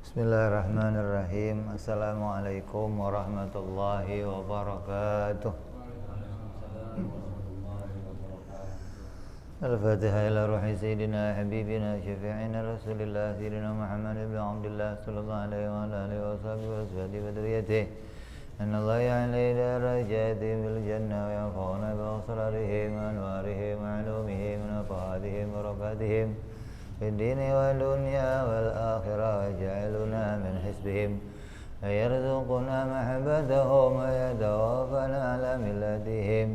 Bismillahirrahmanirrahim. Assalamualaikum warahmatullahi wabarakatuh. Al-Fatihah ila ruhi Sayyidina Habibina Syafi'ina Rasulillah Sayyidina Muhammad ibn Abdullah Sallallahu alaihi wa alihi wa sahbihi wa sahbihi wa duriyatih Anna Allah ya'la darajati bil jannah wa yanfa'una bi asrarihim wa anwarihim wa alumihim wa nafa'atihim wa barakatihim في الدين والدنيا والآخرة وجعلنا من حزبهم ويرزقنا محبتهم ويتوفنا على ملتهم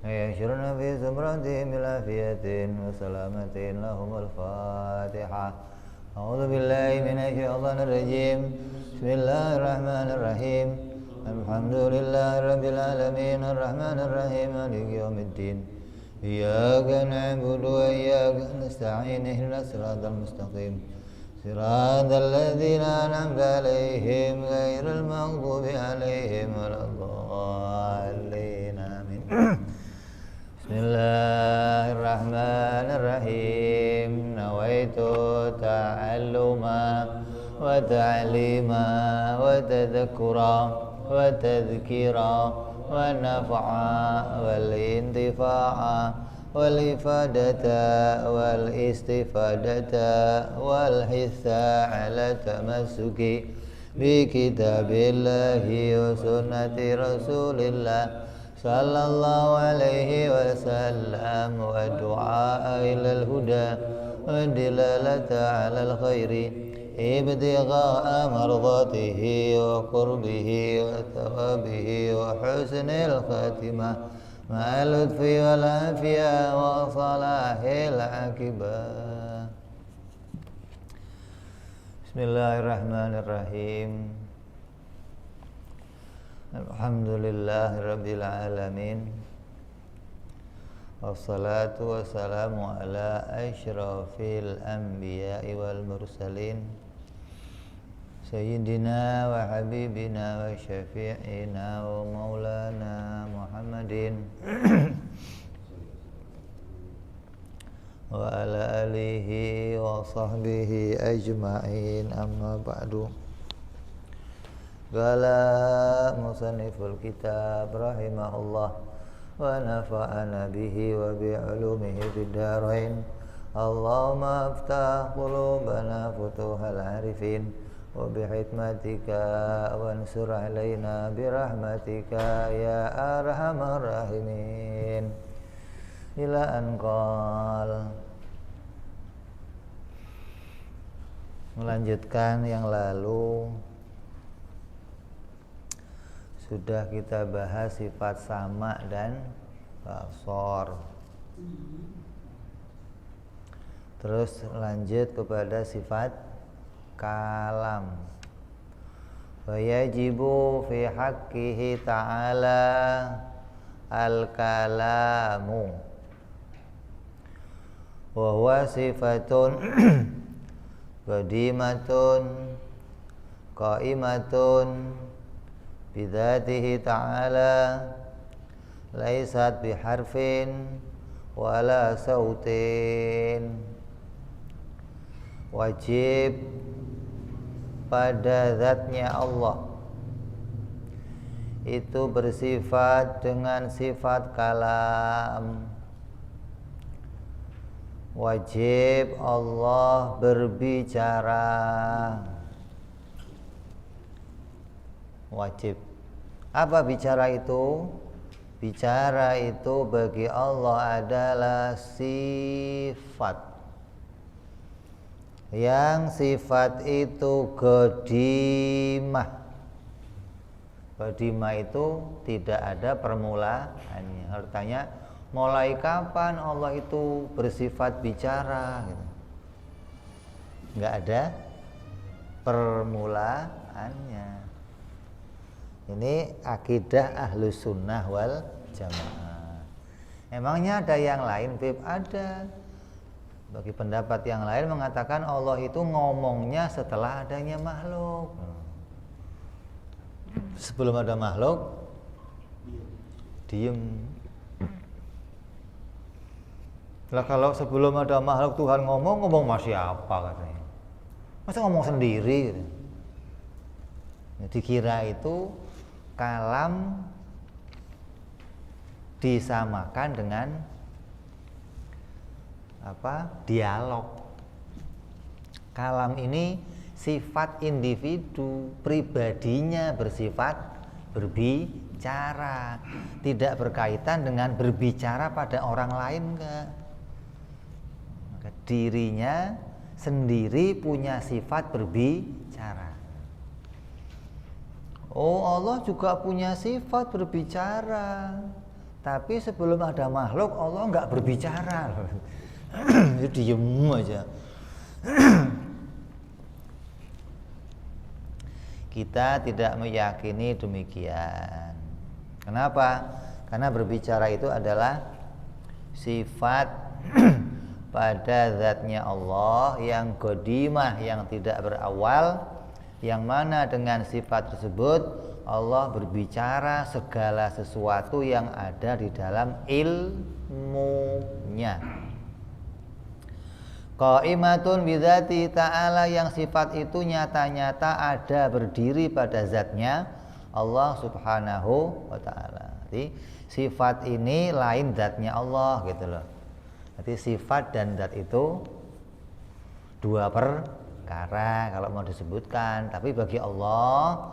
ويحشرنا في زمرتهم بالعافية وسلامة لهم الفاتحة أعوذ بالله من الشيطان الرجيم بسم الله الرحمن الرحيم الحمد لله رب العالمين الرحمن الرحيم مالك يوم الدين إياك نعبد وإياك نستعين اهدنا الصراط المستقيم صراط الذين أنعمت عليهم غير المغضوب عليهم ولا الضالين آمين بسم الله الرحمن الرحيم نويت تعلما وتعليما وتذكرا وتذكيرا والنفعا والانتفاع والإفادة والاستفادة والحث على التمسك بكتاب الله وسنة رسول الله صلى الله عليه وسلم والدعاء إلى الهدى والدلالة على الخير ابتغاء مرضاته وقربه وثوابه وحسن الخاتمة مع اللطف والعافية وصلاح العاقبة. بسم الله الرحمن الرحيم الحمد لله رب العالمين والصلاة والسلام على أشرف الأنبياء والمرسلين سيدنا وحبيبنا وشفيعنا ومولانا محمد وعلى آله وصحبه أجمعين أما بعد. قال مصنف الكتاب رحمه الله ونفعنا به وبعلومه في الدارين اللهم افتح قلوبنا فتوح العارفين وبحكمتك وانصر علينا برحمتك يا أرحم الراحمين إلى أن قال. Melanjutkan yang lalu sudah kita bahas sifat sama dan basor. Terus lanjut kepada sifat kalam. Wa yajibu fi haqqihi ta'ala al-kalamu wa huwa sifatun qadimatun qaimatun bidzatihi ta'ala laisat biharfin wala sautin. Wajib pada zatnya Allah itu bersifat dengan sifat kalam. Wajib Allah berbicara. Wajib. Apa bicara itu? Bicara itu bagi Allah adalah sifat. Yang sifat itu qadimah. Qadimah itu tidak ada permulaannya. Artinya mulai kapan Allah itu bersifat bicara gitu. Enggak ada permulaannya. Ini akidah Ahlus Sunnah wal Jamaah. Emangnya ada yang lain, Bib? Ada. Bagi pendapat yang lain mengatakan Allah itu ngomongnya setelah adanya makhluk. Sebelum ada makhluk, diem. Lah kalau sebelum ada makhluk Tuhan ngomong masih apa katanya? Masa ngomong sendiri gitu. Dikira itu kalam disamakan dengan dialog. Kalam ini sifat individu, pribadinya bersifat berbicara, tidak berkaitan dengan berbicara pada orang lain, enggak. Maka dirinya sendiri punya sifat berbicara. Oh, Allah juga punya sifat berbicara. Tapi sebelum ada makhluk, Allah enggak berbicara. Jadi diem aja. Kita tidak meyakini demikian. Kenapa? Karena berbicara itu adalah sifat pada zatnya Allah yang qadimah, yang tidak berawal, yang mana dengan sifat tersebut Allah berbicara segala sesuatu yang ada di dalam ilmunya. Qaimatun bidzati ta'ala, yang sifat itu nyata-nyata ada berdiri pada zatnya Allah subhanahu wa ta'ala. Jadi sifat ini lain zatnya Allah gitu loh. Jadi sifat dan zat itu dua perkara kalau mau disebutkan. Tapi bagi Allah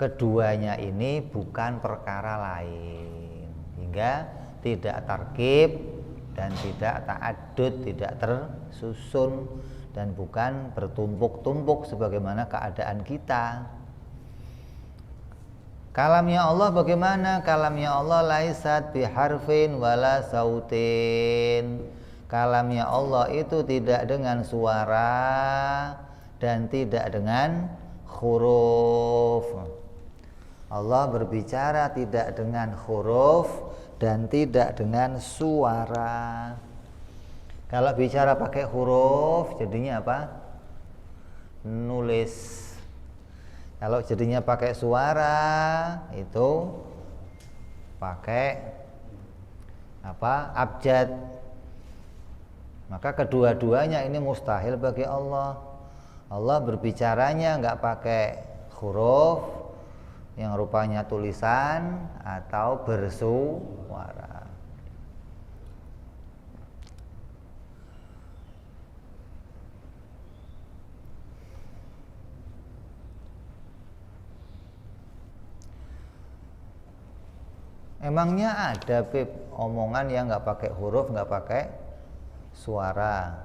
keduanya ini bukan perkara lain, hingga tidak tarkib dan tidak ta'addud, tidak tersusun dan bukan bertumpuk-tumpuk sebagaimana keadaan kita. Kalamnya Allah bagaimana? Kalamnya Allah laisat biharfin wala sautin. Kalamnya Allah itu tidak dengan suara dan tidak dengan huruf. Allah berbicara tidak dengan huruf dan tidak dengan suara. Kalau bicara pakai huruf jadinya apa? Nulis. Kalau jadinya pakai suara itu pakai abjad. Maka kedua-duanya ini mustahil bagi Allah. Allah berbicaranya nggak pakai huruf yang rupanya tulisan atau bersuara. Emangnya ada omongan yang nggak pakai huruf, nggak pakai suara?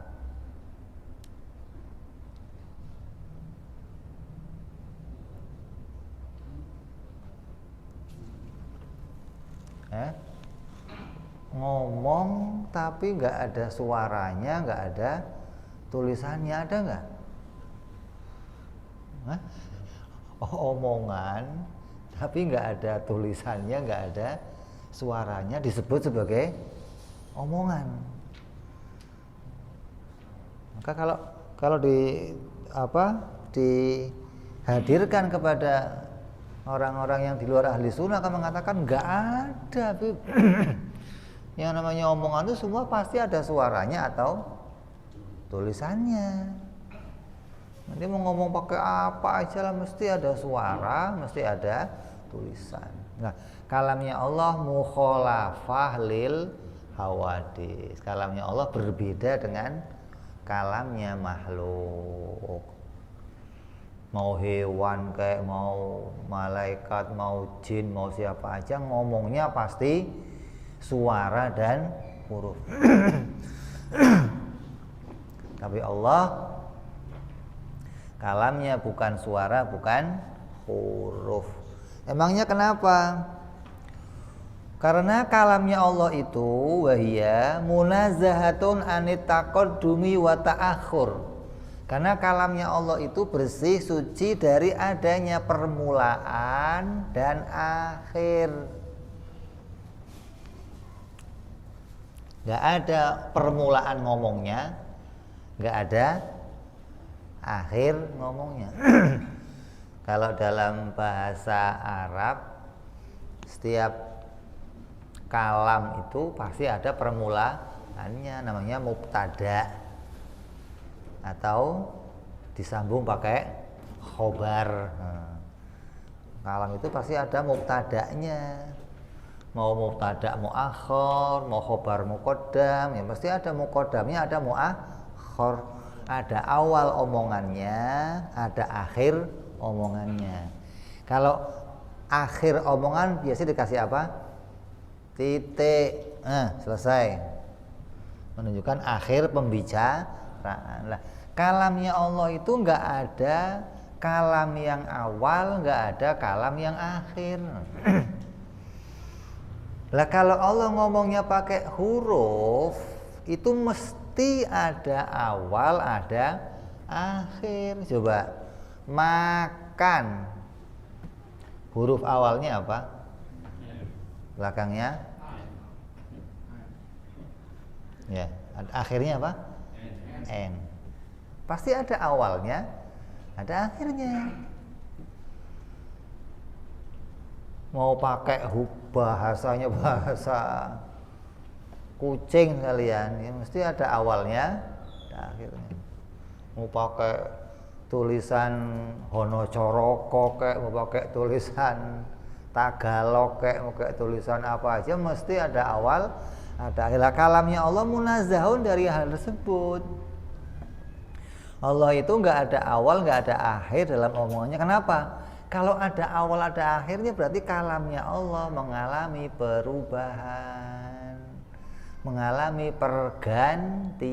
Ngomong tapi nggak ada suaranya, nggak ada tulisannya, ada nggak? Omongan tapi nggak ada tulisannya, nggak ada suaranya, disebut sebagai omongan. Maka kalau dihadirkan kepada orang-orang yang di luar ahli sunnah akan mengatakan nggak ada yang namanya omongan itu semua pasti ada suaranya atau tulisannya. Nanti mau ngomong pakai apa aja lah mesti ada suara, mesti ada tulisan. Nah, kalamnya Allah mukhalafah lil hawadis. Kalamnya Allah berbeda dengan kalamnya makhluk. Mau hewan kayak mau malaikat, mau jin, mau siapa aja ngomongnya pasti suara dan huruf. Tapi Allah kalamnya bukan suara, bukan huruf. Emangnya kenapa? Karena kalamnya Allah itu wahia munazzahatun anit taqaddumi wa ta'akhur. Karena kalamnya Allah itu bersih, suci dari adanya permulaan dan akhir. Gak ada permulaan ngomongnya, gak ada akhir ngomongnya. Kalau dalam bahasa Arab setiap kalam itu pasti ada permulaannya, namanya mubtada atau disambung pakai khobar. Kalam itu pasti ada mubtada'nya. Mau mubtada' muakhir, mau khobar muqaddam, ya pasti ada muqaddamnya, ada muakhir. Ada awal omongannya, ada akhir omongannya. Kalau akhir omongan biasanya dikasih apa? Titik. Selesai. Menunjukkan akhir pembicaraan. Lah, kalamnya Allah itu enggak ada kalam yang awal, enggak ada kalam yang akhir. Lah kalau Allah ngomongnya pakai huruf, itu mesti ada awal, ada akhir. Coba makan. Huruf awalnya apa? Belakangnya? Ya, akhirnya apa? N. Pasti ada awalnya, ada akhirnya. Mau pakai bahasanya bahasa kucing kalian, ya mesti ada awalnya, ada akhirnya. Mau pakai tulisan Honocoroko kayak, mau pakai tulisan Tagalog kayak, mau pakai tulisan apa aja mesti ada awal, ada akhir. Kalamnya Allah munazzahun dari hal tersebut. Allah itu nggak ada awal, nggak ada akhir dalam omongannya. Kenapa? Kalau ada awal, ada akhirnya berarti kalamnya Allah mengalami perubahan, mengalami pergantian.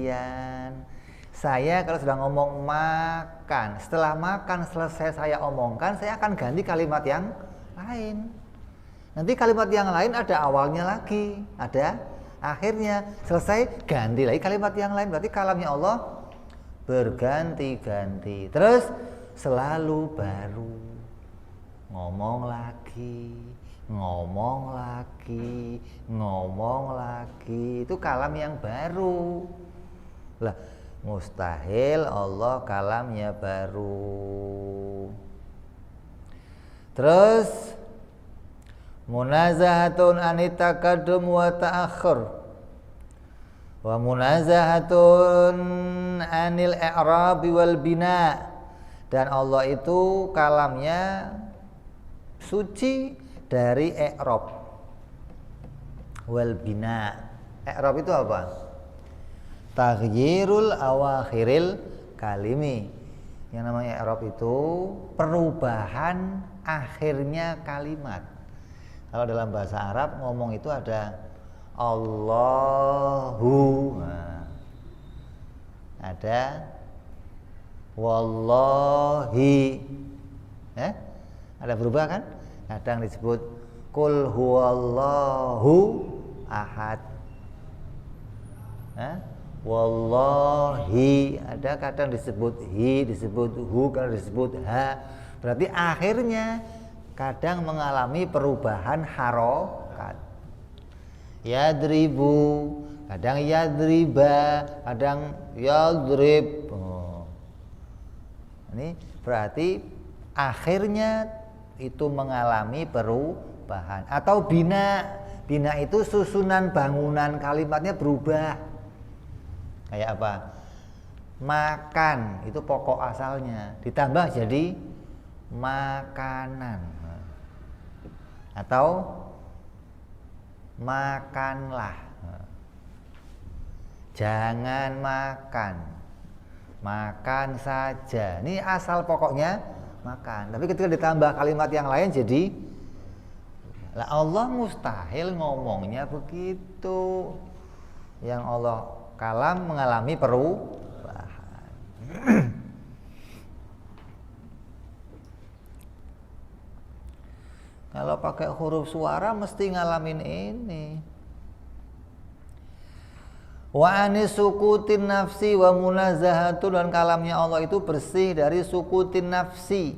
Saya kalau sudah ngomong makan, setelah makan selesai saya omongkan, saya akan ganti kalimat yang lain. Nanti kalimat yang lain ada awalnya lagi, ada akhirnya. Selesai ganti lagi kalimat yang lain. Berarti kalamnya Allah berganti-ganti, terus selalu baru. Ngomong lagi, ngomong lagi, ngomong lagi. Itu kalam yang baru. Lah, mustahil Allah kalamnya baru. Terus munazahatun anit taqaddum wa ta'akhur, wa munazahatun anil i'rab wal bina. Dan Allah itu kalamnya suci dari i'rab wal bina. I'rab itu apa? Taghyirul awakhiril kalimi. Yang namanya i'rab itu perubahan akhirnya kalimat. Kalau dalam bahasa Arab ngomong itu ada Allahu, ada wallahi, ada berubah kan? Kadang disebut Qul huwallahu ahad, wallahi. Ada kadang disebut hi, disebut hu, kadang disebut ha. Berarti akhirnya kadang mengalami perubahan harokat. Yadribu, kadang yadriba, kadang yadrib. Ini berarti akhirnya itu mengalami perubahan. Atau bina. Bina itu susunan bangunan kalimatnya berubah. Kayak apa? Makan itu pokok asalnya ditambah jadi makanan. Atau makanlah. Jangan makan. Makan saja. Ini asal pokoknya makan. Tapi ketika ditambah kalimat yang lain jadi, lah Allah mustahil ngomongnya begitu. Yang Allah kalam mengalami perubahan. Kalau pakai huruf suara mesti ngalamin ini. Wa anis sukutin nafsi wa munazahatu, dan kalamnya Allah itu bersih dari sukutin nafsi.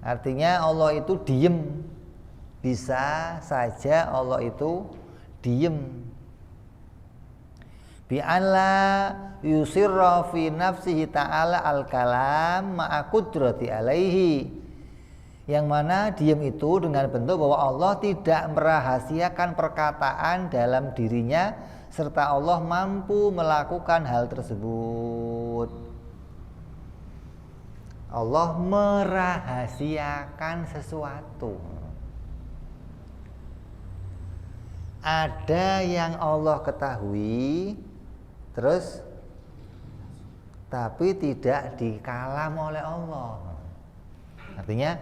Artinya Allah itu diem. Bisa saja Allah itu diem. Bi alla yusirra fi nafsihi ta'ala al-kalam ma'a qudrati alaihi. Yang mana diam itu dengan bentuk bahwa Allah tidak merahasiakan perkataan dalam dirinya, serta Allah mampu melakukan hal tersebut. Allah merahasiakan sesuatu. Ada yang Allah ketahui, terus tapi tidak dikalam oleh Allah. Artinya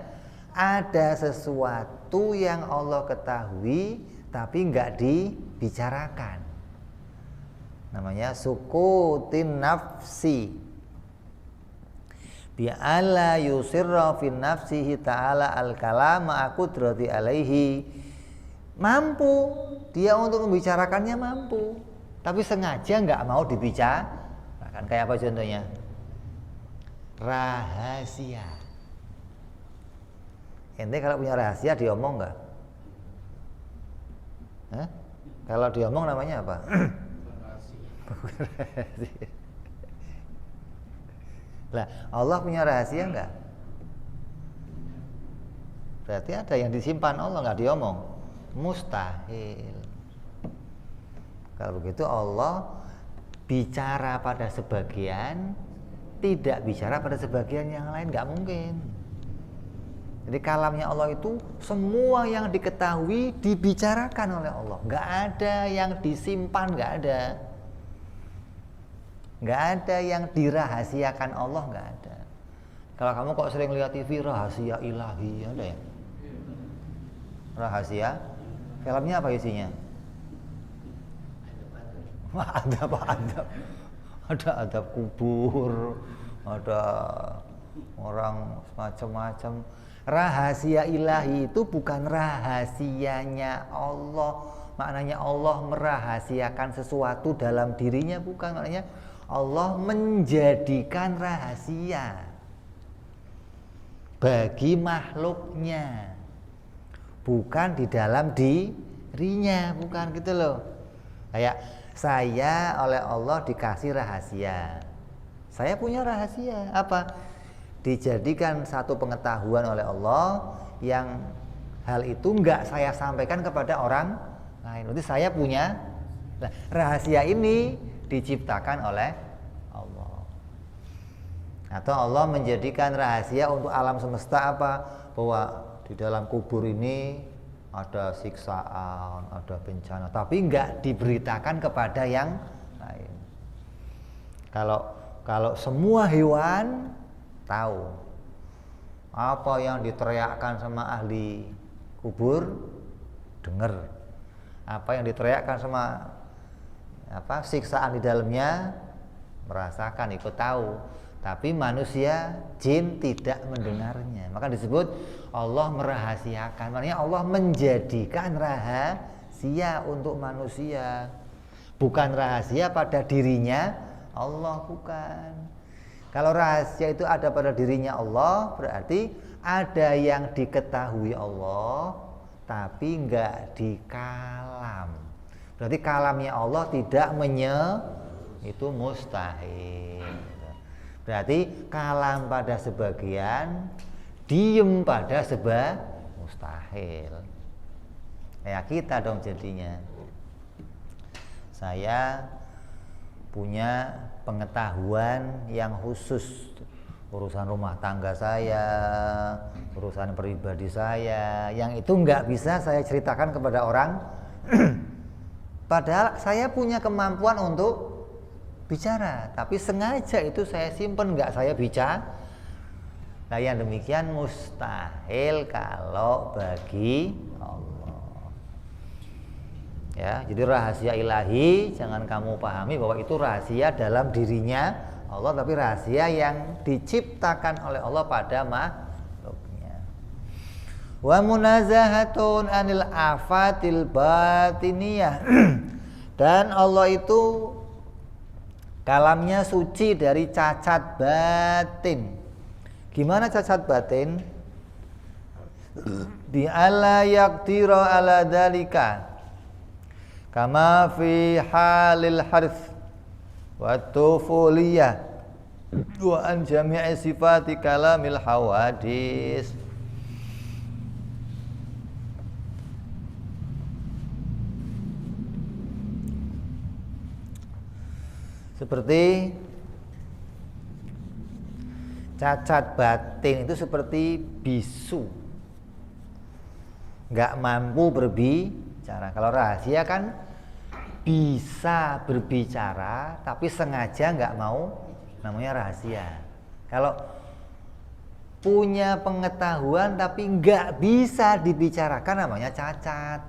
ada sesuatu yang Allah ketahui tapi enggak dibicarakan. Namanya sukutin nafsi. Bi'ala yusirra fi nafsihi ta'ala al-kalama qudrati alaihi. Mampu dia untuk membicarakannya, mampu, tapi sengaja enggak mau dibicarakan. Kayak apa contohnya? Rahasia. Ente kalau punya rahasia diomong enggak? Kalau diomong namanya apa? Rahasia. Lah, Allah punya rahasia enggak? Berarti ada yang disimpan Allah, enggak diomong. Mustahil. Kalau begitu Allah bicara pada sebagian, tidak bicara pada sebagian yang lain, enggak mungkin. Jadi kalamnya Allah itu semua yang diketahui dibicarakan oleh Allah, enggak ada yang disimpan, enggak ada. Nggak ada yang dirahasiakan Allah, nggak ada. Kalau kamu kok sering lihat TV rahasia ilahi, ada ya? Rahasia? Filmnya apa isinya? Ada adab kubur, ada orang macam-macam. Rahasia ilahi itu bukan rahasianya Allah. Maknanya Allah merahasiakan sesuatu dalam dirinya, bukan. Maknanya Allah menjadikan rahasia bagi makhluknya, bukan di dalam dirinya, bukan gitu loh. Kayak saya oleh Allah dikasih rahasia. Saya punya rahasia apa? Dijadikan satu pengetahuan oleh Allah yang hal itu enggak saya sampaikan kepada orang lain. Berarti saya punya rahasia ini diciptakan oleh Allah. Atau Allah menjadikan rahasia untuk alam semesta apa? Bahwa di dalam kubur ini ada siksaan, ada bencana, tapi enggak diberitakan kepada yang lain. Kalau semua hewan tahu apa yang diteriakkan sama ahli kubur, dengar. Apa yang diteriakkan sama siksaan di dalamnya, merasakan, ikut tahu. Tapi manusia, jin tidak mendengarnya. Maka disebut Allah merahasiakan. Maknanya Allah menjadikan rahasia untuk manusia, bukan rahasia pada dirinya Allah, bukan. Kalau rahasia itu ada pada dirinya Allah, berarti ada yang diketahui Allah tapi enggak dikalam. Berarti kalamnya Allah tidak itu mustahil. Berarti kalam pada sebagian, diem pada mustahil. Kayak kita dong jadinya. Saya punya pengetahuan yang khusus, urusan rumah tangga saya, urusan pribadi saya, yang itu nggak bisa saya ceritakan kepada orang. Padahal saya punya kemampuan untuk bicara, tapi sengaja itu saya simpen, nggak saya bicara. Nah, yang demikian mustahil kalau bagi Allah. Ya, jadi rahasia ilahi jangan kamu pahami bahwa itu rahasia dalam dirinya Allah, tapi rahasia yang diciptakan oleh Allah pada makhluknya. Wa munazahatun anil afatil batiniyah. Dan Allah itu kalamnya suci dari cacat batin. Gimana cacat batin? Bi alla yaqdira ala dalika kama fi halil harf wa tufuliyah wa an jami'i sifati kalamil hawadis. Seperti Cacat batin itu seperti bisu, nggak mampu berbicara. Kalau rahasia kan bisa berbicara, tapi sengaja nggak mau, namanya rahasia. Kalau punya pengetahuan tapi nggak bisa dibicarakan, namanya cacat.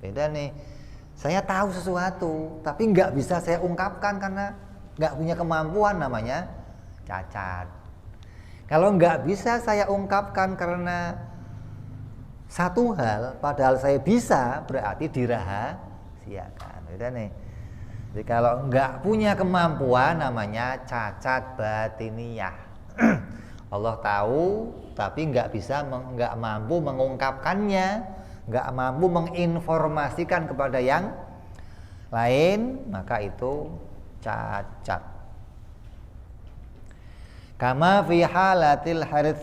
Beda nih, saya tahu sesuatu tapi nggak bisa saya ungkapkan karena nggak punya kemampuan, namanya cacat. Kalau nggak bisa saya ungkapkan karena satu hal padahal saya bisa, berarti dirahasiakan. Beda nih. Jadi kalau nggak punya kemampuan, namanya cacat batiniyah. Allah tahu tapi nggak bisa, nggak mampu mengungkapkannya, nggak mampu menginformasikan kepada yang lain, maka itu cacat. Kama fi halatil harith,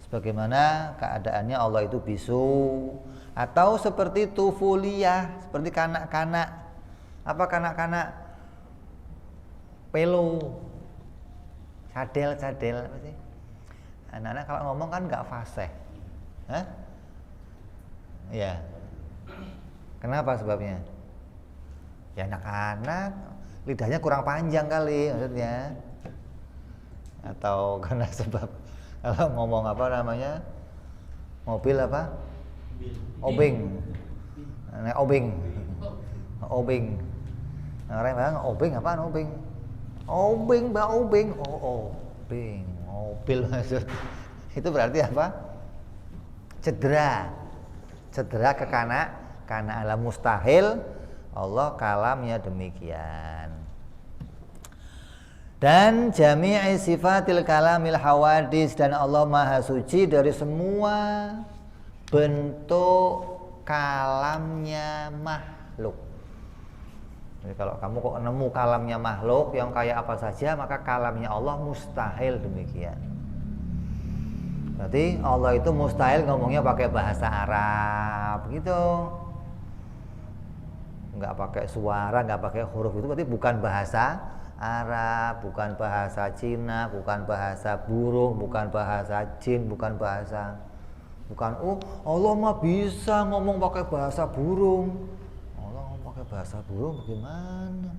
sebagaimana keadaannya Allah itu bisu, atau seperti tufuliyah, seperti kanak-kanak. Apa kanak-kanak? Pelo, cadel apa sih? Anak-anak kalau ngomong kan nggak fasih. Hah? Ya. Kenapa sebabnya? Ya anak-anak lidahnya kurang panjang kali maksudnya. Atau karena sebab kalau ngomong apa namanya, mobil apa, obeng, nah, obeng, orang bilang obeng apaan, obeng, mbak obeng, obeng, mobil maksud, itu berarti apa, cedera karena alam mustahil, Allah kalamnya demikian. Dan jami'i sifatil kalamil hawadis, dan Allah maha suci dari semua bentuk kalamnya makhluk. Jadi kalau kamu kok nemu kalamnya makhluk yang kayak apa saja, maka kalamnya Allah mustahil demikian. Berarti Allah itu mustahil ngomongnya pakai bahasa Arab gitu, nggak pakai suara, nggak pakai huruf, itu berarti bukan bahasa Arab, bukan bahasa Cina, bukan bahasa burung, bukan bahasa jin, bukan Allah mah bisa ngomong pakai bahasa burung. Allah ngomong pakai bahasa burung bagaimana?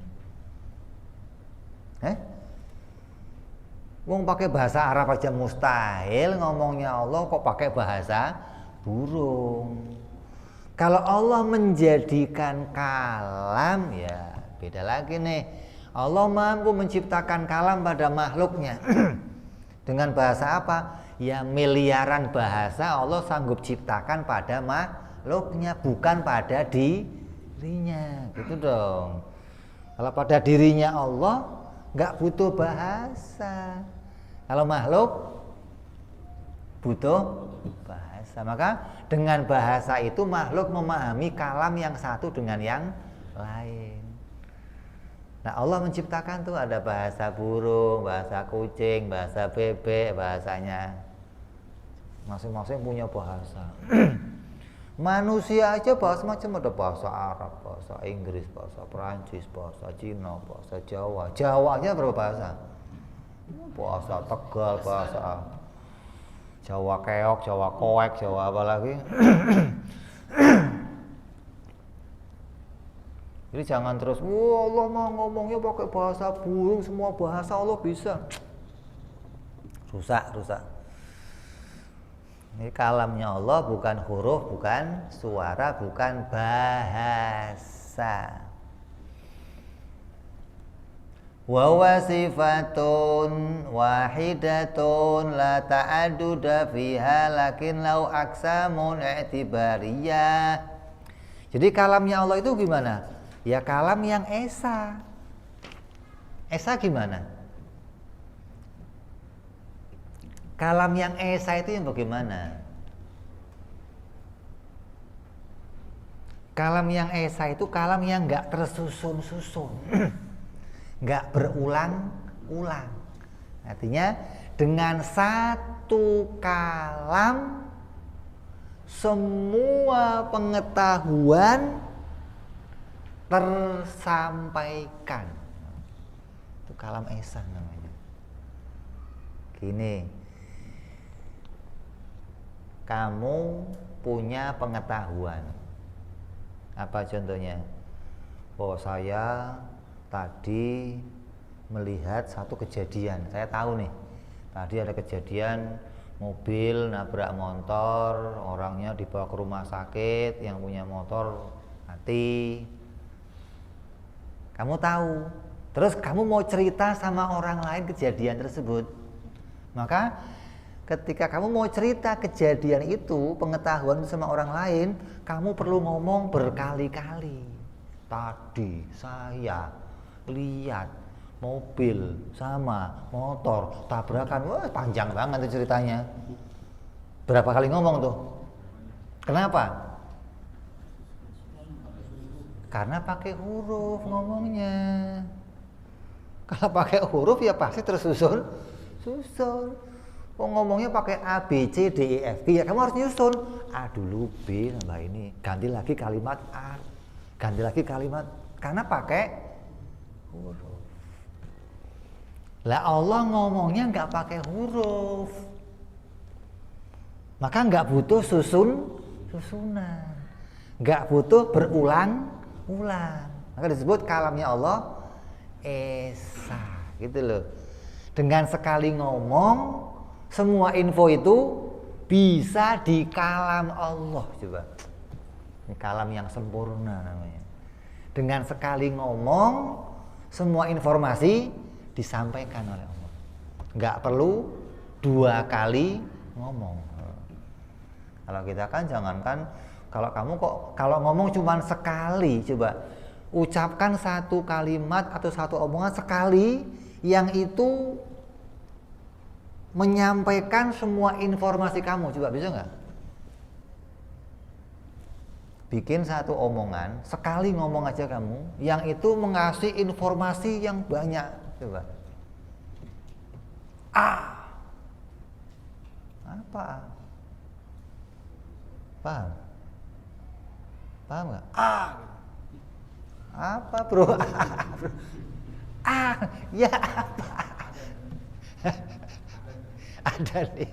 Wong pakai bahasa Arab aja mustahil, ngomongnya Allah kok pakai bahasa burung. Kalau Allah menjadikan kalam, ya beda lagi nih. Allah mampu menciptakan kalam pada makhluknya. Dengan bahasa apa? Ya miliaran bahasa Allah sanggup ciptakan pada makhluknya, bukan pada dirinya. Gitu dong. Kalau pada dirinya Allah nggak butuh bahasa. Kalau makhluk butuh bahasa. Maka dengan bahasa itu makhluk memahami kalam yang satu dengan yang lain. Nah, Allah menciptakan tuh ada bahasa burung, bahasa kucing, bahasa bebek, bahasanya masing-masing punya bahasa. Manusia aja bahasa macam, ada bahasa Arab, bahasa Inggris, bahasa Perancis, bahasa Cina, bahasa Jawa. Jawa aja berapa bahasa? Bahasa Tegal, bahasa Jawa keok, Jawa koek, Jawa apa lagi? Jadi jangan terus, Allah mau ngomongnya pakai bahasa burung, semua bahasa Allah bisa. Rusak. Ini kalamnya Allah bukan huruf, bukan suara, bukan bahasa. Wa sifatun wahidatun la ta'adduda fiha lakin lau aksamun i'tibariyah. Jadi kalamnya Allah itu gimana? Ya kalam yang esa. Esa gimana? Kalam yang esa itu yang bagaimana? Kalam yang esa itu kalam yang nggak tersusun-susun, nggak berulang-ulang. Artinya dengan satu kalam semua pengetahuan tersampaikan. Itu kalam esa namanya. Gini, kamu punya pengetahuan. Apa contohnya? Oh, saya tadi melihat satu kejadian. Saya tahu nih, tadi ada kejadian mobil nabrak motor, orangnya dibawa ke rumah sakit, yang punya motor mati. Kamu tahu. Terus kamu mau cerita sama orang lain kejadian tersebut. Maka ketika kamu mau cerita kejadian itu, pengetahuan sama orang lain, kamu perlu ngomong berkali-kali. Tadi saya lihat mobil sama motor tabrakan. Wah, panjang banget tuh ceritanya. Berapa kali ngomong tuh? Kenapa? Karena pakai huruf ngomongnya. Kalau pakai huruf ya pasti tersusun. Ngomongnya pakai A, B, C, D, E, F, G, ya kamu harus nyusun. A dulu, B nambah ini, ganti lagi kalimat A, ganti lagi kalimat, karena pakai huruf. Lah Allah ngomongnya nggak pakai huruf, maka nggak butuh susunan, nggak butuh berulang-ulang. Maka disebut kalamnya Allah Esa, gitu loh. Dengan sekali ngomong, semua info itu bisa di kalam Allah. Coba, ini kalam yang sempurna namanya. Dengan sekali ngomong, semua informasi disampaikan oleh Allah. Nggak perlu 2 kali ngomong. Kalau kita kan jangankan, kalau ngomong cuma sekali, coba ucapkan satu kalimat atau satu omongan sekali, yang itu menyampaikan semua informasi kamu. Coba bisa nggak? Bikin satu omongan, sekali ngomong aja kamu, yang itu mengasih informasi yang banyak. Coba. A. Apa? Paham? Paham nggak? A. Apa bro? A. Ya apa? Ada nih.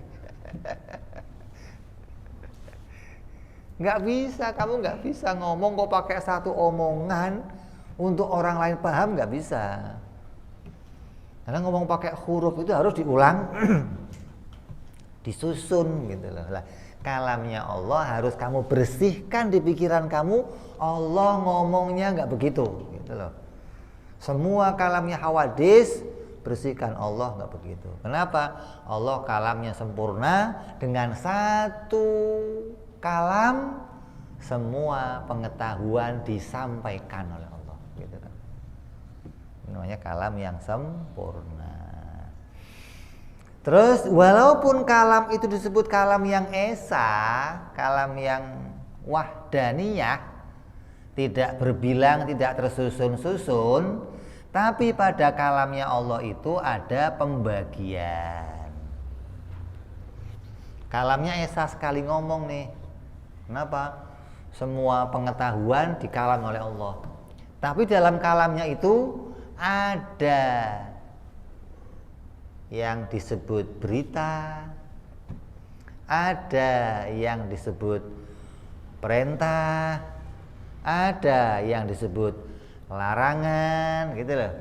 Nggak bisa, kamu nggak bisa ngomong kok pakai satu omongan untuk orang lain paham, nggak bisa. Karena ngomong pakai huruf itu harus diulang, disusun gitu loh. Lah, kalamnya Allah harus kamu bersihkan di pikiran kamu. Allah ngomongnya nggak begitu, gitu loh. Semua kalamnya hawadis, bersihkan. Allah nggak begitu. Kenapa? Allah kalamnya sempurna, dengan satu kalam semua pengetahuan disampaikan oleh Allah, gitu kan. Namanya kalam yang sempurna. Terus walaupun kalam itu disebut kalam yang esa, kalam yang wahdaniyah, tidak berbilang, tidak tersusun-susun, tapi pada kalamnya Allah itu ada pembagian. Kalamnya esa sekali ngomong nih. Kenapa? Semua pengetahuan di kalam oleh Allah. Tapi dalam kalamnya itu ada yang disebut berita, ada yang disebut perintah, ada yang disebut larangan, gitu loh.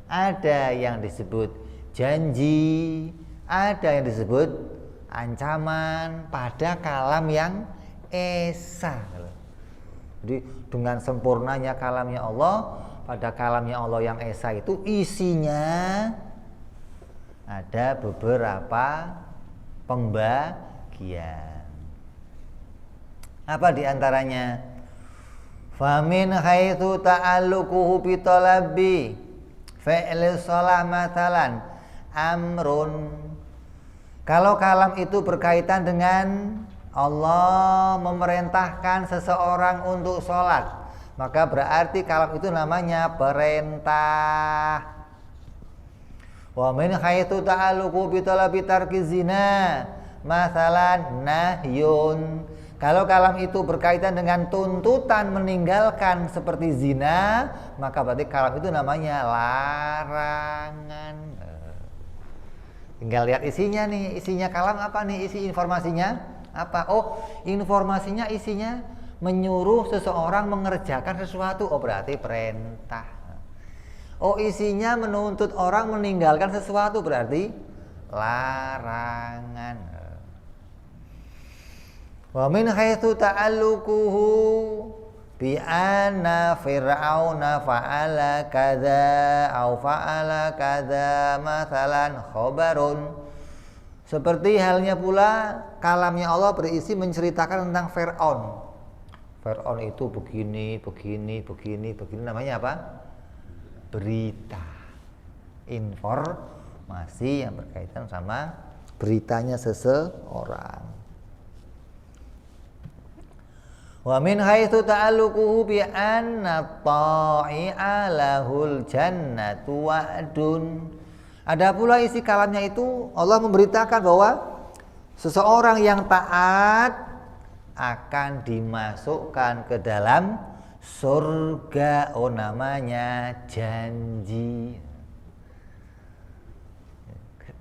Ada yang disebut janji, ada yang disebut ancaman pada kalam yang esa. Jadi dengan sempurnanya kalamnya Allah, pada kalamnya Allah yang esa itu isinya ada beberapa pembagian. Apa diantaranya? Famin haitsu ta'alluquhu bi talabi fi'li shalah matalan amrun. Kalau kalam itu berkaitan dengan Allah memerintahkan seseorang untuk sholat, maka berarti kalam itu namanya perintah. Wa min haitsu ta'alluqu bi talabi tarki zina, masalan nahyun. Kalau kalam itu berkaitan dengan tuntutan meninggalkan seperti zina, maka berarti kalam itu namanya larangan. Tinggal lihat isinya nih, isinya kalam apa nih, isi informasinya apa? Oh, informasinya isinya menyuruh seseorang mengerjakan sesuatu, oh berarti perintah. Oh, isinya menuntut orang meninggalkan sesuatu, berarti larangan. Wa min haitsu ta'alluquhu bi anna fir'auna fa'ala kadza au fa'ala kadza mathalan khabarun. Seperti halnya pula kalamnya Allah berisi menceritakan tentang Fir'aun. Fir'aun itu begini namanya apa? Berita. Informasi yang berkaitan sama beritanya seseorang. Wa min haitsu ta'alluquhu bi anna ta'i'a lahul jannatu wa'dun. Ada pula isi kalamnya itu Allah memberitakan bahwa seseorang yang taat akan dimasukkan ke dalam surga. Oh, namanya janji.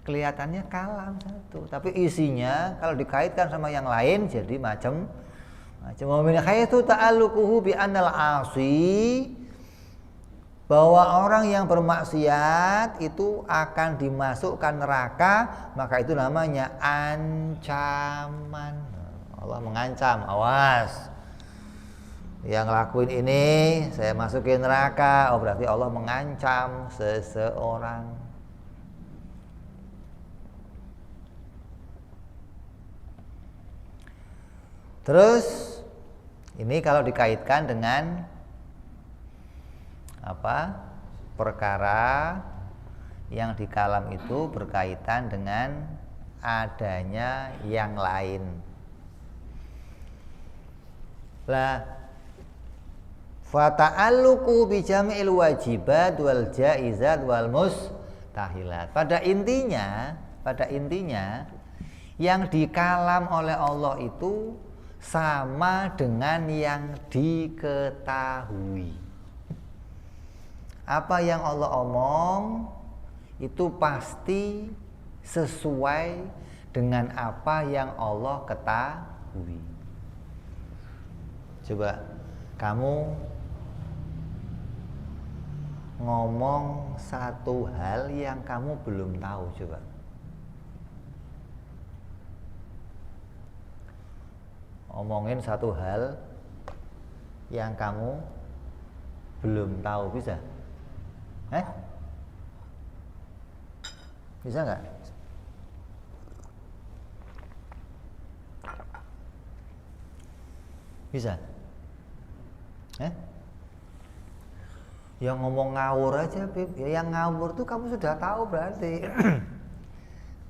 Kelihatannya kalam satu, tapi isinya kalau dikaitkan sama yang lain jadi macam cuma min haitsu ta'alluquhu bi annal 'asi, bahwa orang yang bermaksiat itu akan dimasukkan neraka, maka itu namanya ancaman. Allah mengancam, awas yang ngelakuin ini saya masukin neraka. Oh, berarti Allah mengancam seseorang. Terus ini kalau dikaitkan dengan apa? Perkara yang di kalam itu berkaitan dengan adanya yang lain. Lah fata'alluqu bi jami'il wajibat wal jaizat wal mustahilat. Pada intinya yang di kalam oleh Allah itu sama dengan yang diketahui. Apa yang Allah omong itu pasti sesuai dengan apa yang Allah ketahui. Coba kamu ngomong satu hal yang kamu belum tahu, coba. Omongin satu hal yang kamu belum tahu, bisa? Bisa nggak? Bisa? Yang ngomong ngawur aja, Bib. Ya, yang ngawur tuh kamu sudah tahu berarti.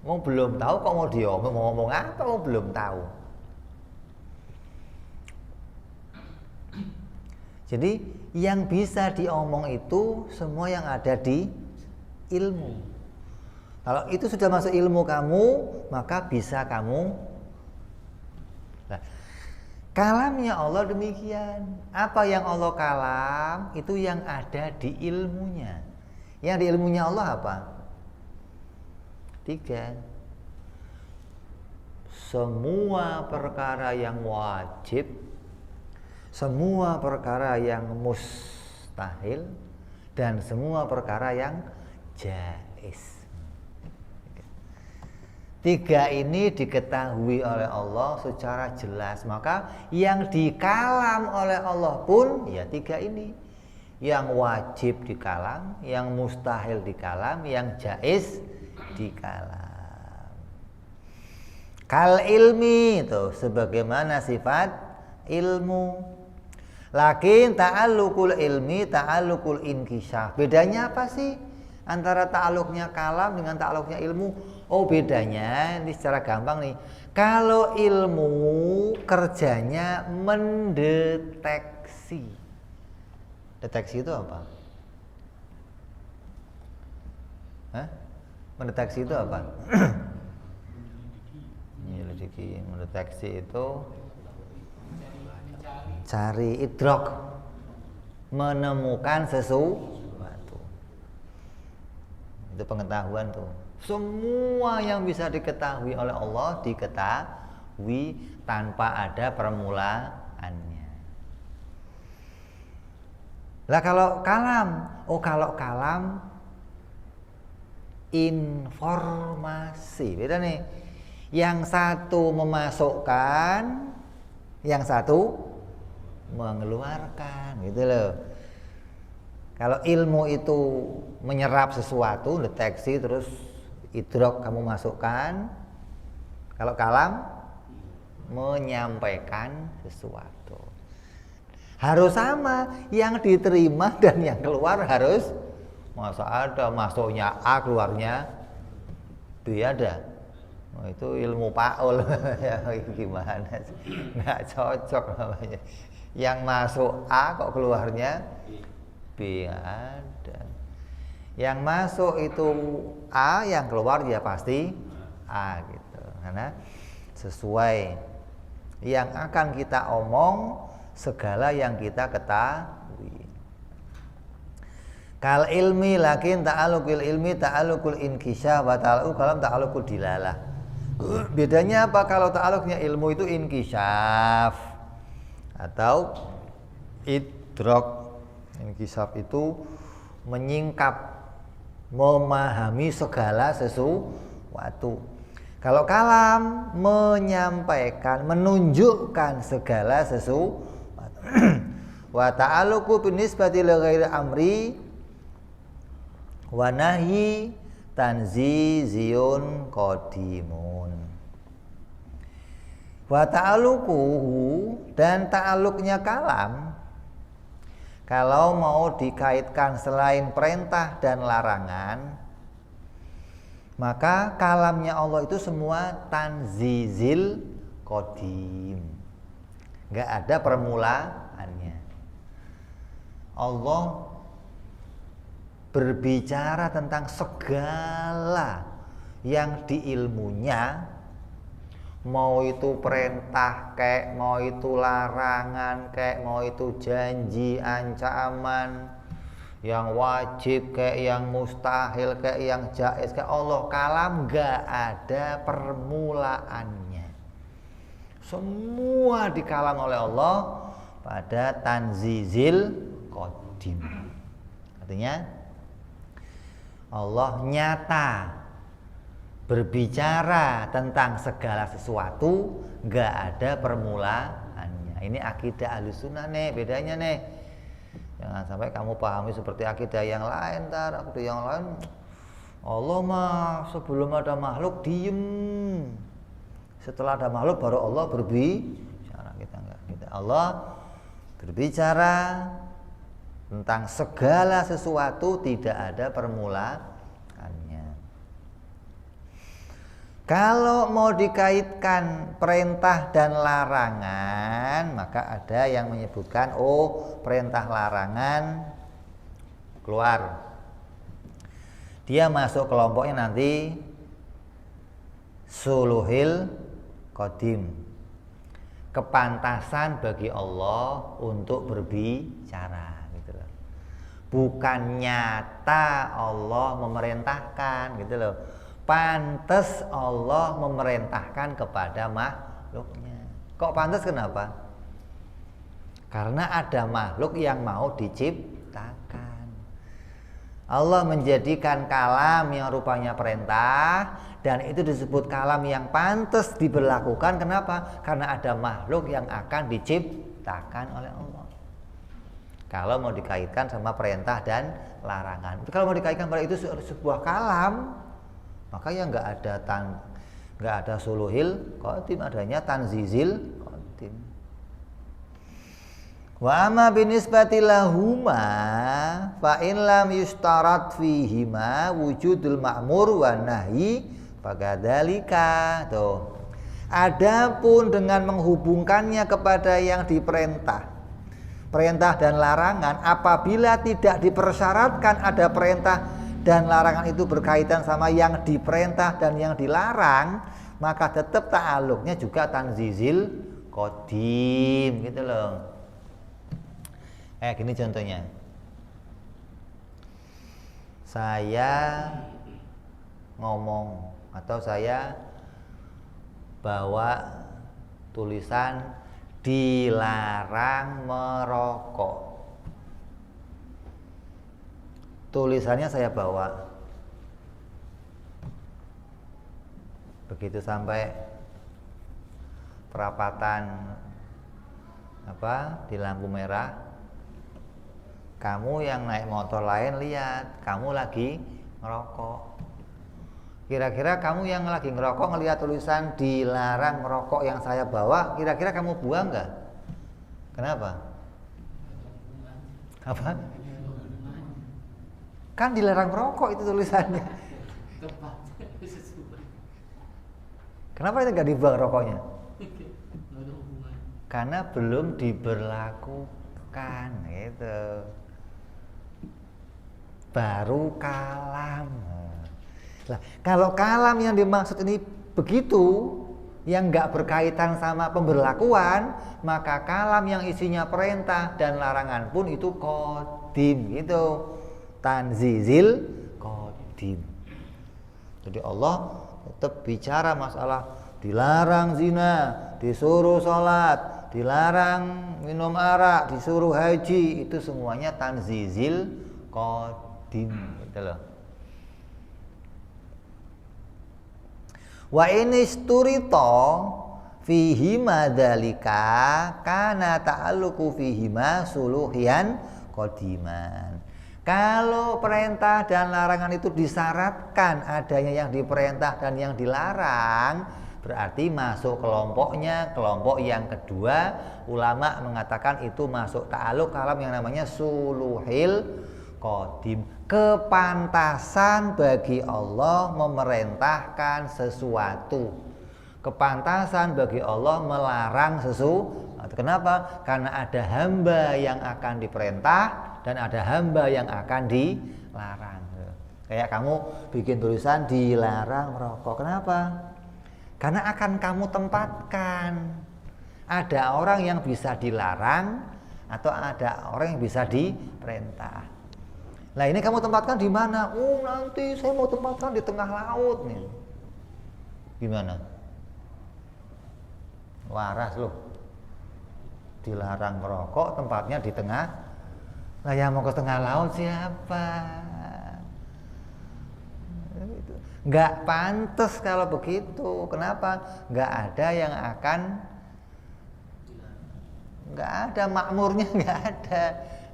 Mau belum tahu kok mau diomong, mau ngomong apa mau belum tahu. Jadi yang bisa diomong itu semua yang ada di ilmu. Kalau itu sudah masuk ilmu kamu, maka bisa kamu. Nah, kalamnya Allah demikian. Apa yang Allah kalam itu yang ada di ilmunya. Yang di ilmunya Allah apa? 3. Semua perkara yang wajib, semua perkara yang mustahil, dan semua perkara yang jaiz. 3 ini diketahui oleh Allah secara jelas. Maka yang dikalam oleh Allah pun ya 3 ini. Yang wajib dikalam, yang mustahil dikalam, yang jaiz dikalam. Kal ilmi itu sebagaimana sifat ilmu. Lakin ta'alluqul ilmi ta'alluqul inkishaf. Bedanya apa sih antara ta'alluqnya kalam dengan ta'alluqnya ilmu? Oh, bedanya ini secara gampang nih. Kalau ilmu kerjanya mendeteksi. Deteksi itu apa? Mendeteksi itu apa? Menyelidiki. Mendeteksi itu cari idrok, menemukan sesuatu. Itu pengetahuan tuh. Semua yang bisa diketahui oleh Allah diketahui tanpa ada permulaannya. Lah kalau kalam informasi, beda nih. Yang satu memasukkan, yang satu mengeluarkan, gitu loh. Kalau ilmu itu menyerap sesuatu, deteksi, terus idrok kamu masukkan. Kalau kalam menyampaikan sesuatu. Harus sama, yang diterima dan yang keluar harus. Masa ada masuknya A keluarnya B ada. Oh, itu ilmu Paul. Ya, gimana sih? Nggak cocok namanya. Yang masuk A kok keluarnya B ada. Yang masuk itu A, yang keluar ya pasti A gitu. Karena sesuai yang akan kita omong, segala yang kita ketahui. Kal ilmi lakin ta'alluqul ilmi ta'alluqul inkisah wa ta'alluq kalam ta'alluqul dilalah. Bedanya apa? Kalau ta'alluqnya ilmu itu inkisaf atau idrok. Inkisaf itu menyingkap, memahami segala sesuatu. Kalau kalam menyampaikan, menunjukkan segala sesuatu. Wa ta'alluqu binisbati li ghairi amri wa nahyi tanziziyun qadimun. Wa ta'alluquhu, dan ta'alluqnya kalam kalau mau dikaitkan selain perintah dan larangan, maka kalamnya Allah itu semua tanzizil qadim, nggak ada permulaannya. Allah berbicara tentang segala yang di ilmunya, mau itu perintah kayak, mau itu larangan kayak, mau itu janji, ancaman, yang wajib kayak, yang mustahil kayak, yang jaiz kayak, Allah kalam gak ada permulaannya. Semua dikalam oleh Allah pada tanzizil qadim. Artinya Allah nyata berbicara tentang segala sesuatu, gak ada permulaannya. Ini akidah Ahlussunnah nih, bedanya nih. Jangan sampai kamu pahami seperti akidah yang lain. Akidah yang lain, Allah mah sebelum ada makhluk diem, setelah ada makhluk baru Allah berbicara. Kita enggak. Allah berbicara tentang segala sesuatu, tidak ada permulaannya. Kalau mau dikaitkan perintah dan larangan, maka ada yang menyebutkan, oh perintah larangan keluar, dia masuk kelompoknya nanti suluhil qadim, kepantasan bagi Allah untuk berbicara. Bukan nyata Allah memerintahkan, gitu loh. Pantas Allah memerintahkan kepada makhluknya. Kok pantas, kenapa? Karena ada makhluk yang mau diciptakan. Allah menjadikan kalam yang rupanya perintah, dan itu disebut kalam yang pantas diberlakukan. Kenapa? Karena ada makhluk yang akan diciptakan oleh Allah. Kalau mau dikaitkan sama perintah dan larangan. Kalau mau dikaitkan pada itu sebuah kalam, maka ya nggak ada suluhil qadim, adanya tanzizil qadim. Wa amma binisbati lahuma fa in lam yustarat fihima wujudul ma'mur wa nahyi fakadzalika. Tuh. Adapun dengan menghubungkannya kepada yang diperintah, perintah dan larangan, apabila tidak dipersyaratkan ada perintah dan larangan itu berkaitan sama yang diperintah dan yang dilarang, maka tetap ta'alluqnya juga tanzizil qadim, gitu loh. Gini contohnya. Saya ngomong atau saya bawa tulisan dilarang merokok. Tulisannya saya bawa. Begitu sampai perapatan di lampu merah, kamu yang naik motor lain lihat kamu lagi ngerokok. Kira-kira kamu yang lagi ngerokok ngelihat tulisan dilarang merokok yang saya bawa, kira-kira kamu buang nggak? Kenapa? Apa? Kan dilarang merokok itu tulisannya. Kenapa itu nggak dibuang rokoknya? Karena belum diberlakukan, gitu. Baru kalam. Nah, kalau kalam yang dimaksud ini begitu, yang nggak berkaitan sama pemberlakuan, maka kalam yang isinya perintah dan larangan pun itu qadim, gitu. Tanzizil qadim. Jadi Allah tetap bicara masalah dilarang zina, disuruh sholat, dilarang minum arak, disuruh haji, itu semuanya tanzizil qadim, gitu loh. Wa inisturito fihi madzalika kana ta'alluqu fihi ma suluhian qadiman. Kalau perintah dan larangan itu disyaratkan adanya yang diperintah dan yang dilarang, berarti masuk kelompoknya, kelompok yang kedua. Ulama mengatakan itu masuk ta'alluq kalam yang namanya suluhil qadim. Kepantasan bagi Allah memerintahkan sesuatu, kepantasan bagi Allah melarang sesuatu. Kenapa? Karena ada hamba yang akan diperintah dan ada hamba yang akan dilarang. Kayak kamu bikin tulisan dilarang merokok. Kenapa? Karena akan kamu tempatkan. Ada orang yang bisa dilarang atau ada orang yang bisa diperintah. Nah, ini kamu tempatkan di mana? Oh, nanti saya mau tempatkan di tengah laut nih. Gimana? Waras loh. Dilarang merokok, tempatnya di tengah. Lah yang mau ke tengah laut siapa? Nggak pantas kalau begitu. Kenapa? Nggak ada yang akan, nggak ada makmurnya, nggak ada.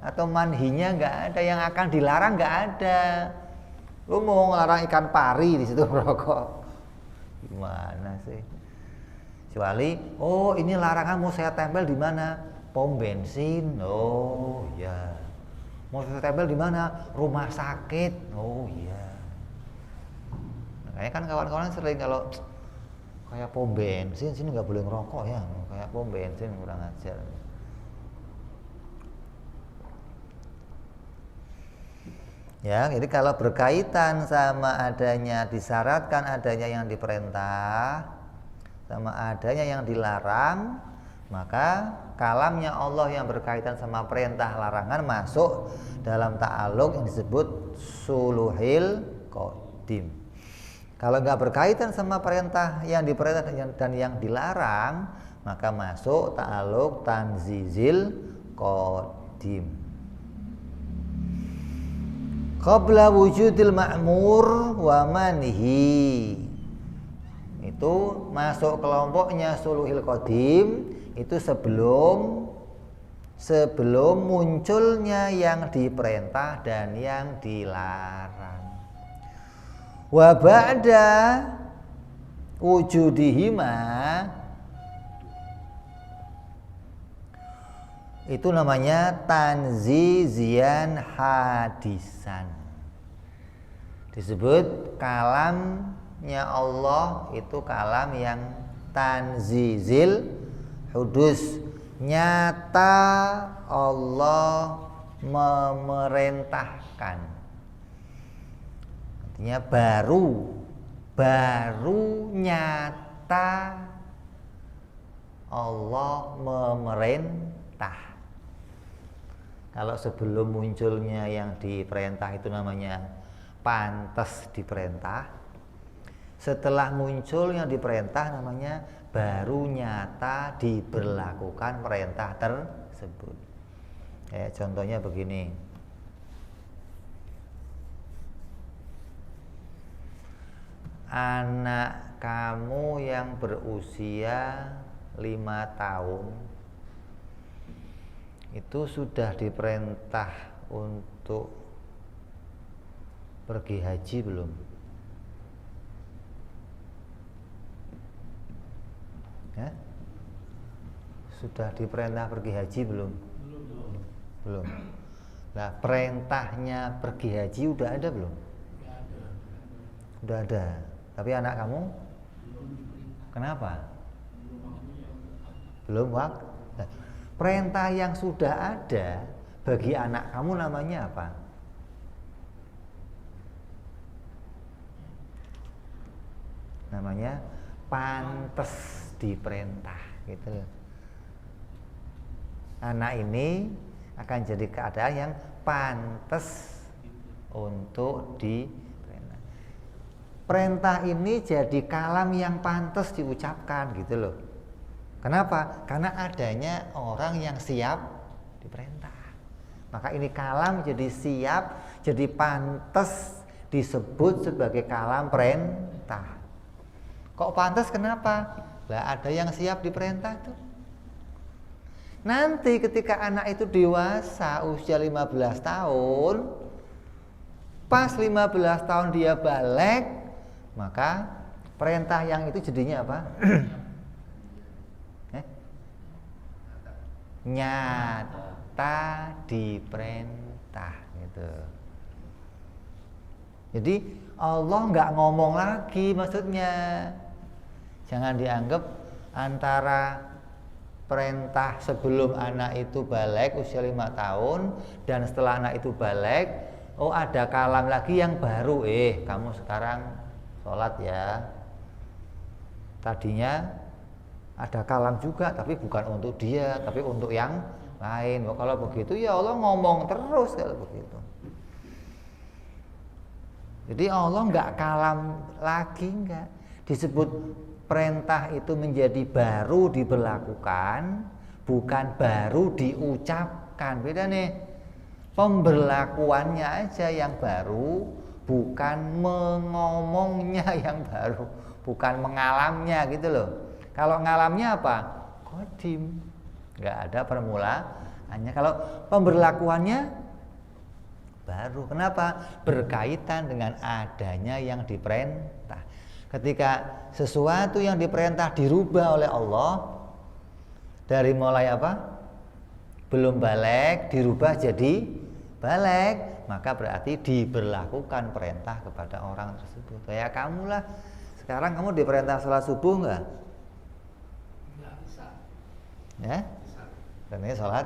Atau manhinya nggak ada, yang akan dilarang nggak ada. Lu mau ngelarang ikan pari di situ merokok, gimana sih? Kecuali, oh ini larangan mau saya tempel di mana? Pom bensin. Oh ya. Mau saya tempel di mana? Rumah sakit. Oh iya. Makanya kan kawan-kawan sering kalau kayak pom bensin sini nggak boleh ngerokok ya. Kayak pom bensin kurang ajar. Ya, jadi kalau berkaitan sama adanya disyaratkan adanya yang diperintah sama adanya yang dilarang, maka kalamnya Allah yang berkaitan sama perintah larangan masuk dalam ta'alluq yang disebut suluhil qadim. Kalau nggak berkaitan sama perintah yang diperintah dan yang dilarang, maka masuk ta'alluq tanzizil qadim. Qabla wujudil ma'mur wa manhi. Itu masuk kelompoknya suluhil qadim itu sebelum munculnya yang diperintah dan yang dilarang. Wa ba'da wujudihima itu namanya tanzizian hadisan. Disebut kalamnya Allah itu kalam yang tanzizil hudus. Nyata Allah memerintahkan. Artinya baru nyata Allah memerintah. Kalau sebelum munculnya yang diperintah itu namanya pantas diperintah. Setelah muncul yang diperintah namanya baru nyata diberlakukan perintah tersebut. Kayak contohnya begini. Anak kamu yang berusia 5 tahun itu sudah diperintah untuk pergi haji belum? Ya? Sudah diperintah pergi haji belum? Belum. Nah, perintahnya pergi haji udah ada belum? Udah ada. Tapi anak kamu? Kenapa? Belum waktu. Nah, perintah yang sudah ada bagi anak kamu namanya apa? Namanya pantes diperintah, gitu loh. Anak ini akan jadi keadaan yang pantas untuk diperintah. Perintah ini jadi kalam yang pantas diucapkan, gitu loh. Kenapa? Karena adanya orang yang siap diperintah. Maka ini kalam jadi siap, jadi pantas disebut sebagai kalam perintah. Kok pantas kenapa? Lah ada yang siap diperintah tuh. Nanti ketika anak itu dewasa usia 15 tahun, pas 15 tahun dia balik, maka perintah yang itu jadinya apa? Nyata diperintah, gitu. Jadi Allah nggak ngomong lagi, maksudnya jangan dianggap antara perintah sebelum anak itu balik usia 5 tahun dan setelah anak itu balik, oh ada kalam lagi yang baru, kamu sekarang sholat ya. Tadinya ada kalam juga tapi bukan untuk dia, tapi untuk yang lain. Kalau begitu ya Allah ngomong terus kalau begitu. Jadi Allah nggak kalam lagi, nggak. Disebut perintah itu menjadi baru diberlakukan, bukan baru diucapkan. Beda nih. Pemberlakuannya aja yang baru, bukan mengomongnya yang baru, bukan mengalamnya, gitu loh. Kalau ngalamnya apa? Qadim. Nggak ada permulaannya. Kalau pemberlakuannya baru. Kenapa? Berkaitan dengan adanya yang diperintah. Ketika sesuatu yang diperintah dirubah oleh Allah, dari mulai apa? Belum balik dirubah jadi balik, maka berarti diberlakukan perintah kepada orang tersebut. Kayak kamu lah, sekarang kamu diperintah sholat subuh nggak? Nggak bisa. Ya? Karena sholat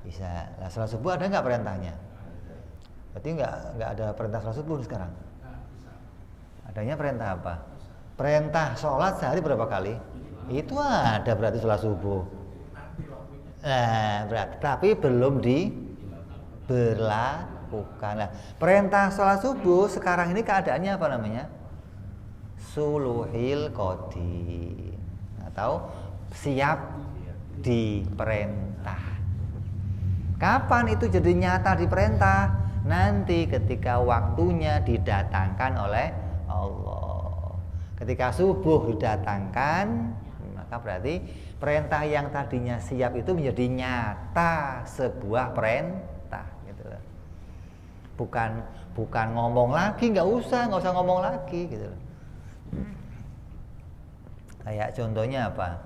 bisa. Nah, sholat subuh ada nggak perintahnya? Berarti nggak ada perintah sholat subuh sekarang. Adanya perintah apa? Perintah sholat sehari berapa kali? Itu ada berarti sholat subuh. Nah, berarti tapi belum diberlakukan. Nah, perintah sholat subuh sekarang ini keadaannya apa namanya? Suluhil qadim, atau siap diperintah. Kapan itu jadi nyata diperintah? Nanti ketika waktunya didatangkan oleh Allah. Ketika subuh didatangkan, maka berarti perintah yang tadinya siap itu menjadi nyata sebuah perintah, gitu loh. Bukan ngomong lagi, nggak usah ngomong lagi, gitu loh. Kayak contohnya apa?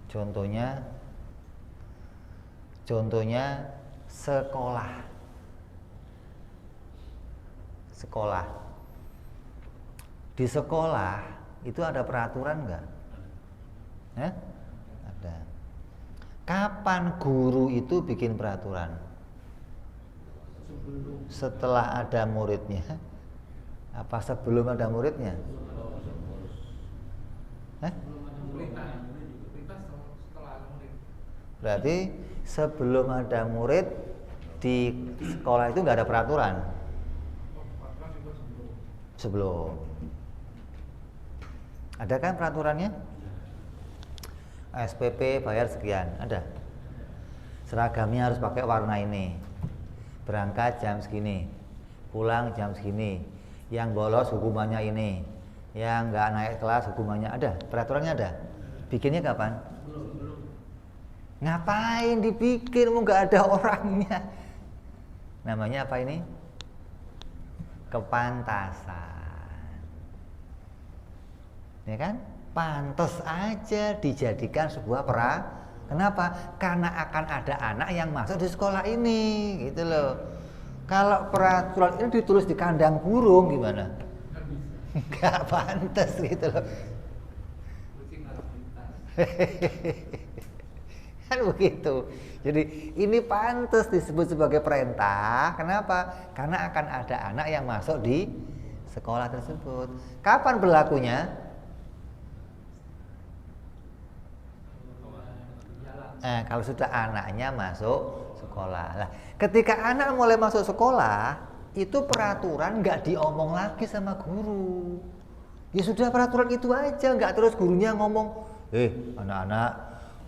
Contohnya sekolah. Di sekolah itu ada peraturan nggak? Ada. Kapan guru itu bikin peraturan? Setelah ada muridnya? Apa sebelum ada muridnya? Berarti sebelum ada murid di sekolah itu nggak ada peraturan. Sebelum. Ada kan peraturannya? SPP bayar sekian, ada. Seragamnya harus pakai warna ini. Berangkat jam segini, pulang jam segini. Yang bolos hukumannya ini. Yang nggak naik kelas hukumannya ada. Peraturannya ada. Bikinnya kapan? Belum. Ngapain dibikin? Mau nggak ada orangnya. Namanya apa ini? Kepantasan. Ya kan? Pantas aja dijadikan sebuah Kenapa? Karena akan ada anak yang masuk di sekolah ini, gitu loh. Kalau peraturan ini ditulis di kandang burung gimana? Nggak pantas gitu loh. Kucing harus pintas. Kan begitu. Jadi ini pantas disebut sebagai perintah. Kenapa? Karena akan ada anak yang masuk di sekolah tersebut. Kapan berlakunya? Kalau sudah anaknya masuk sekolah. Nah, ketika anak mulai masuk sekolah, itu peraturan nggak diomong lagi sama guru. Ya sudah peraturan itu aja, nggak terus gurunya ngomong, anak-anak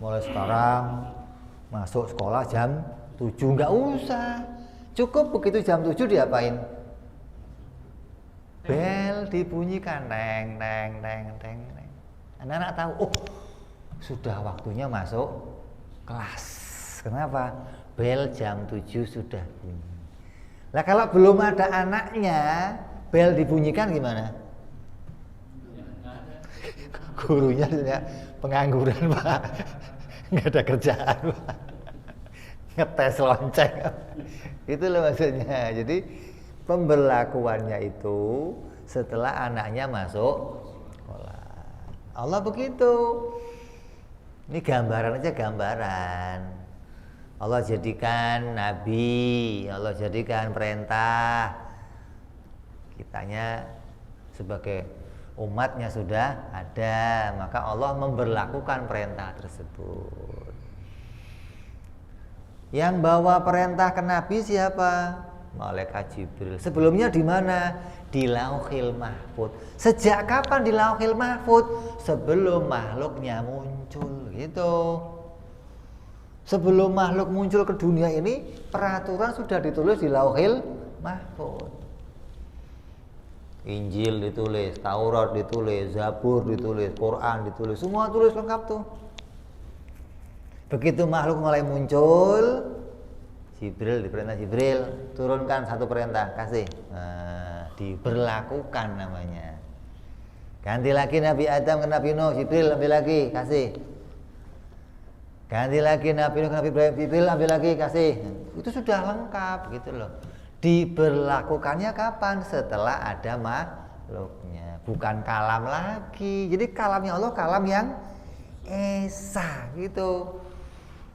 mulai sekarang masuk sekolah jam 7, nggak usah. Cukup begitu jam 7 diapain? Bel dibunyikan, teng teng teng teng. Anak-anak tahu, oh sudah waktunya masuk kelas. Kenapa? Bel jam 7 sudah bunyi. Nah kalau belum ada anaknya, bel dibunyikan gimana? Gurunya pengangguran Pak, nggak ada kerjaan Pak, ngetes lonceng. Itu loh maksudnya. Jadi pemberlakuannya itu setelah anaknya masuk sekolah. Allah begitu. Ini gambaran aja, gambaran. Allah jadikan nabi, Allah jadikan perintah. Kitanya sebagai umatnya sudah ada, maka Allah memberlakukan perintah tersebut. Yang bawa perintah ke Nabi siapa? Malaikat Jibril. Sebelumnya di mana? Di Lauhil Mahfuz. Sejak kapan di Lauhil Mahfuz? Sebelum makhluknya muncul, gitu. Sebelum makhluk muncul ke dunia ini, peraturan sudah ditulis di Lauhil Mahfuz. Injil ditulis, Taurat ditulis, Zabur ditulis, Quran ditulis, semua tulis lengkap tuh. Begitu makhluk mulai muncul, Jibril diperintah Jibril, turunkan satu perintah, kasih. Nah, diberlakukan namanya. Ganti lagi Nabi Adam ke Nabi Nuh, Jibril ambil lagi, kasih. Ganti lagi Nabi Nuh ke Nabi Ibrahim, Jibril ambil lagi, kasih. Itu sudah lengkap gitu loh. Diberlakukannya kapan? Setelah ada makhluknya, bukan kalam lagi. Jadi kalamnya Allah kalam yang esa gitu.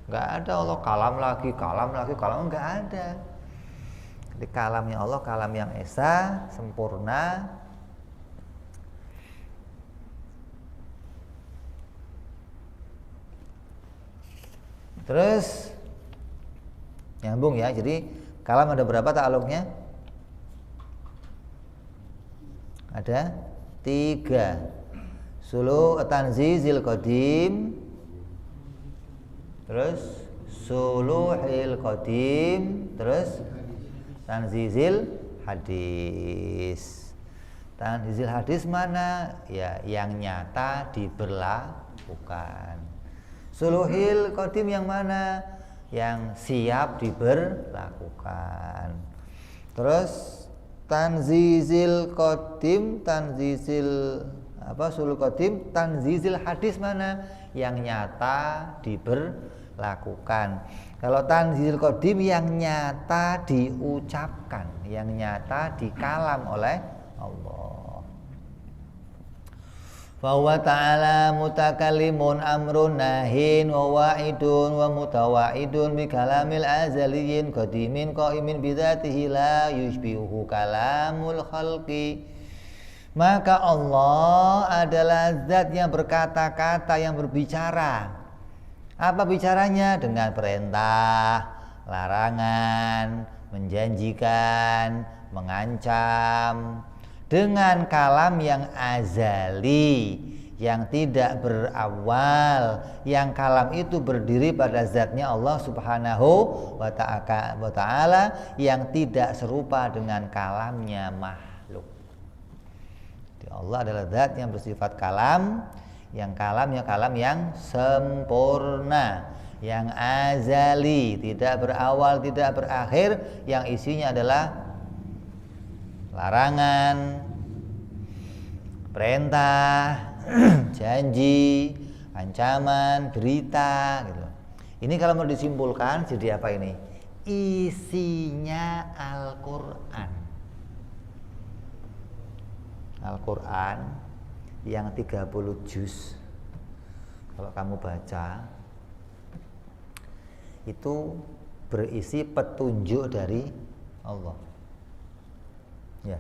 Nggak ada Allah kalam lagi, nggak ada. Jadi kalamnya Allah kalam yang esa, sempurna. Terus nyambung ya. Jadi kalam ada berapa ta'aluknya? Ada 3. Sulu tanzizil qadim, terus suluhil qadim, terus tanzizil hadis. Tanzizil hadis mana? Ya yang nyata diberlakukan. Suluhil qadim yang mana? Yang siap diberlakukan. Terus tanzizil qadim, sulul qadim, tanzizil hadis mana? Yang nyata diberlakukan. Kalau tanzizil qadim yang nyata diucapkan, yang nyata dikalam oleh Allah. Fahuwa ta'ala mutakallimun amrun nahin wa wa'idun wa mutawa'idun bi kalamil azaliyin qadimin qaimin bidzatihi la yushbihu kalamul khalqi. Maka Allah adalah zat yang berkata-kata, yang berbicara. Apa bicaranya? Dengan perintah, larangan, menjanjikan, mengancam. Dengan kalam yang azali, yang tidak berawal, yang kalam itu berdiri pada zatnya Allah subhanahu wa ta'ala, yang tidak serupa dengan kalamnya makhluk. Jadi Allah adalah zat yang bersifat kalam, yang kalamnya kalam yang sempurna, yang azali, tidak berawal, tidak berakhir, yang isinya adalah larangan, perintah, janji, ancaman, berita gitu. Ini kalau mau disimpulkan jadi apa ini? Isinya Al-Qur'an. Al-Qur'an yang 30 juz. Kalau kamu baca itu berisi petunjuk dari Allah. Ya.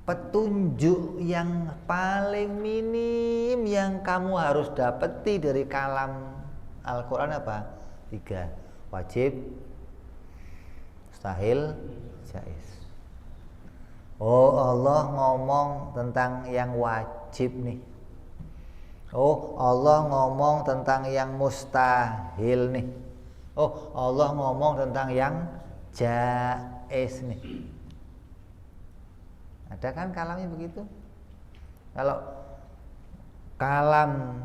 Petunjuk yang paling minim yang kamu harus dapati dari kalam Al-Quran apa? 3. Wajib, mustahil, jaiz. Oh, Allah ngomong tentang yang wajib nih. Oh, Allah ngomong tentang yang mustahil nih. Oh, Allah ngomong tentang yang jaiz nih. Ada kan kalamnya begitu? Kalau kalam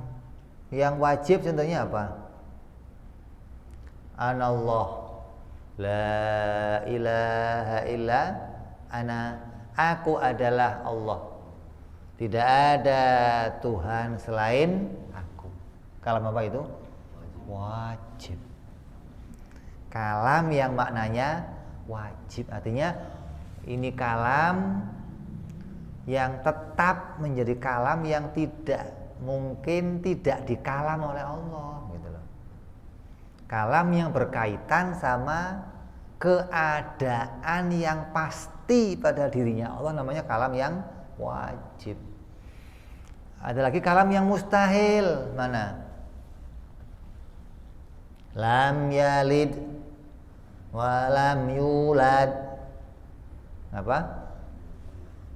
yang wajib contohnya apa? Anallah, la ilaha illa ana, aku adalah Allah, tidak ada Tuhan selain aku. Kalam apa itu? Wajib. Kalam yang maknanya wajib, artinya ini kalam yang tetap menjadi kalam yang tidak mungkin tidak dikalam oleh Allah gitu loh. Kalam yang berkaitan sama keadaan yang pasti pada dirinya Allah, namanya kalam yang wajib. Ada lagi kalam yang mustahil, mana? Lam yalid wa lam yulad. Apa?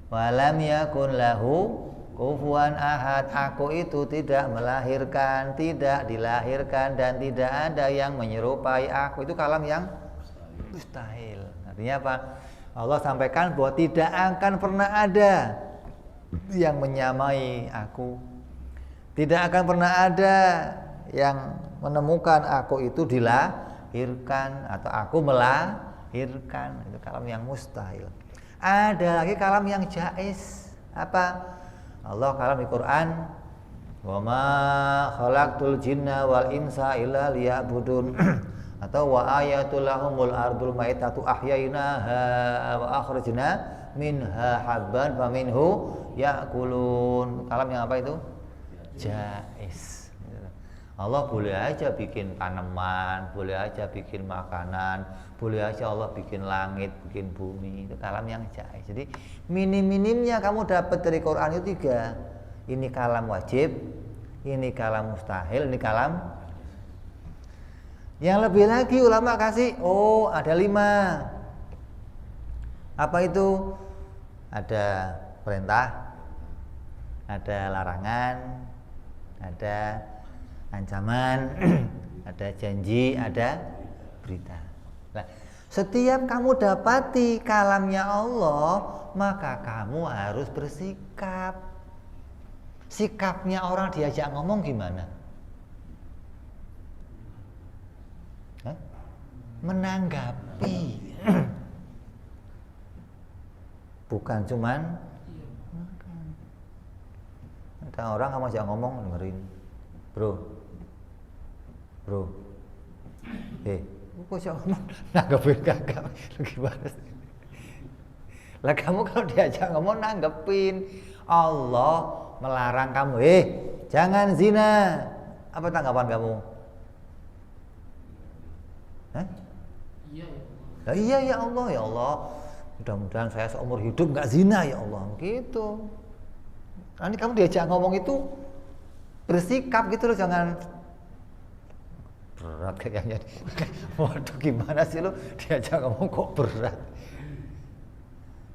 Walam yakun lahu kufuwan ahad. Aku itu tidak melahirkan, tidak dilahirkan, dan tidak ada yang menyerupai aku. Itu kalam yang mustahil. Artinya apa? Allah sampaikan bahwa tidak akan pernah ada yang menyamai aku. Tidak akan pernah ada yang menemukan aku itu dilahirkan atau aku melahirkan. Itu kalam yang mustahil. Ada lagi kalam yang jaiz. Apa? Allah kalam di Quran, wa ma khalaqtul jinna wal insa illa liya'budun. Atau wa ayatul lahumul ardul maitatu ahyainaha wa akhrajna minha habban faminhu ya'kulun. Kalam yang apa itu? Jaiz. Allah boleh aja bikin tanaman, boleh aja bikin makanan, boleh aja Allah bikin langit, bikin bumi. Itu kalam yang jaiz. Jadi minim-minimnya kamu dapat dari Quran itu 3. Ini kalam wajib, ini kalam mustahil, ini kalam. Yang lebih lagi ulama kasih, oh ada 5. Apa itu? Ada perintah, ada larangan, ada ancaman, ada janji, ada berita. Nah, setiap kamu dapati kalamnya Allah, maka kamu harus bersikap. Sikapnya orang diajak ngomong gimana? Menanggapi. Bukan cuman ada orang kamu ajak ngomong dengerin. Bro, kok siapa ngomong nanggepin kakak gimana sih? Lah kamu kalau diajak ngomong nanggepin. Allah melarang kamu, jangan zina. Apa tanggapan kamu? Iya ya Allah, ya Allah. Mudah-mudahan saya seumur hidup nggak zina ya Allah. Gitu. Nanti kamu diajak ngomong itu bersikap gitu loh, jangan berat kayaknya. Waduh gimana sih lo diajak ngomong kok berat.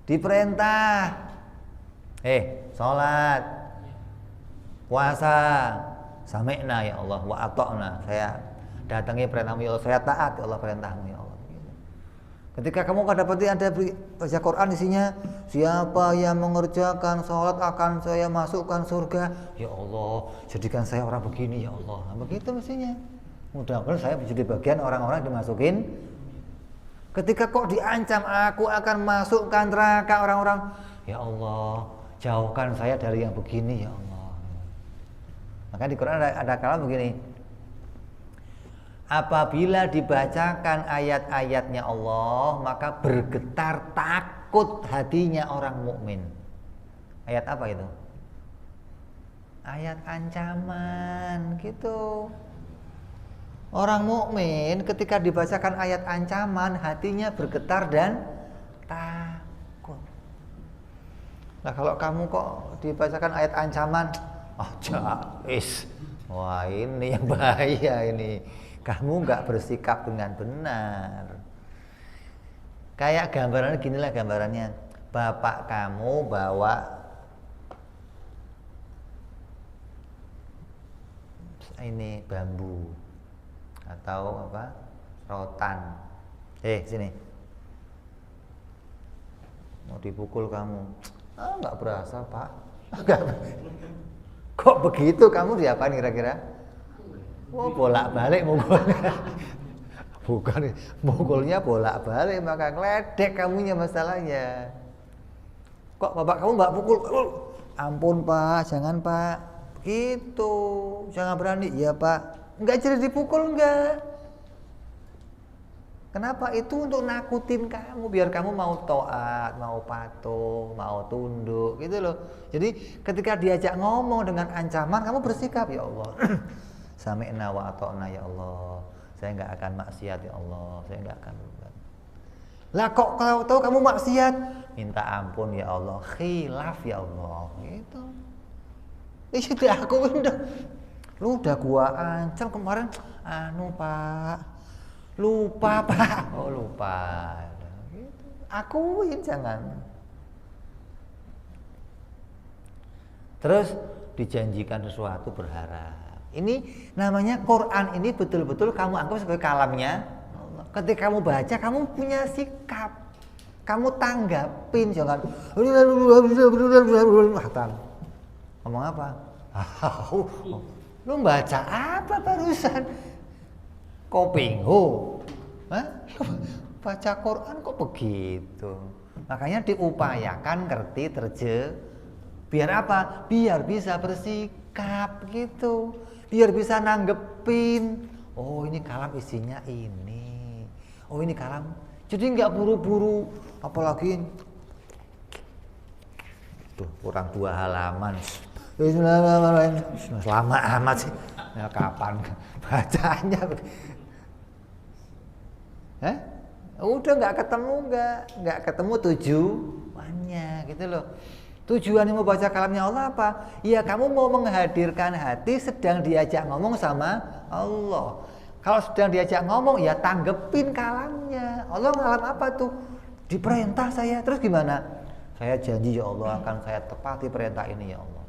Diperintah sholat, Puasa, sami'na ya Allah, wa ata'na. Saya datangi perintahmu ya Allah, saya taat ya Allah perintahmu ya Allah. Ketika kamu dapati ada baca Quran isinya, siapa yang mengerjakan sholat akan saya masukkan surga. Ya Allah, jadikan saya orang begini ya Allah. Nah, begitu mestinya. Mudah-mudahan saya menjadi bagian orang-orang dimasukin. Ketika kok diancam aku akan masukkan neraka orang-orang, ya Allah, jauhkan saya dari yang begini ya Allah. Maka di Quran ada kalimat begini. Apabila dibacakan ayat-ayatnya Allah, maka bergetar takut hatinya orang mukmin. Ayat apa itu? Ayat ancaman gitu. Orang mukmin ketika dibacakan ayat ancaman, hatinya bergetar dan takut. Nah, kalau kamu kok dibacakan ayat ancaman, jais. Wah, ini yang bahaya ini. Kamu nggak bersikap dengan benar. Kayak gambarannya ginilah gambarannya. Bapak kamu bawa ini bambu atau apa? Rotan. Sini. Mau dipukul kamu. Nggak berasa, Pak. Kok begitu kamu diapain kira-kira? Bolak-balik mukulnya. Bukan, mukulnya bolak-balik, maka ngeledek kamunya masalahnya. Kok bapak kamu nggak pukul? Ampun Pak, jangan Pak. Gitu, jangan berani. Ya Pak, nggak jadi dipukul nggak. Kenapa? Itu untuk nakutin kamu, biar kamu mau taat, mau patuh, mau tunduk, gitu loh. Jadi ketika diajak ngomong dengan ancaman, kamu bersikap, ya Allah. Sami'na wa ata'na ya Allah. Saya enggak akan maksiat ya Allah. Saya enggak akan. Lah kok kau tahu kamu maksiat? Minta ampun ya Allah. Khilaf ya Allah. Gitu. Itu aku udah. Lu udah gua ancam kemarin. Pak. Lupa Pak. Oh lupa. Gitu. Akuin jangan. Terus dijanjikan sesuatu berharap. Ini namanya Quran ini betul-betul kamu anggap sebagai kalamnya Allah. Ketika kamu baca, kamu punya sikap. Kamu tanggapin, jangan ngomong apa? Lu baca apa barusan? Kopingo? Baca Quran kok begitu? Makanya diupayakan ngerti biar apa? Biar bisa bersikap gitu. Biar bisa nanggepin, oh ini kalam isinya ini, oh ini kalam, jadi nggak buru-buru, apalagi tuh kurang 2 halaman, lama amat sih, ya, kapan bacanya? Udah nggak ketemu tujuannya gitu loh. Tujuan yang mau baca kalamnya Allah apa? Ya kamu mau menghadirkan hati sedang diajak ngomong sama Allah. Kalau sedang diajak ngomong ya tanggepin kalamnya. Allah ngalam apa tuh? Diperintah saya. Terus gimana? Saya janji ya Allah akan saya tepati perintah ini ya Allah.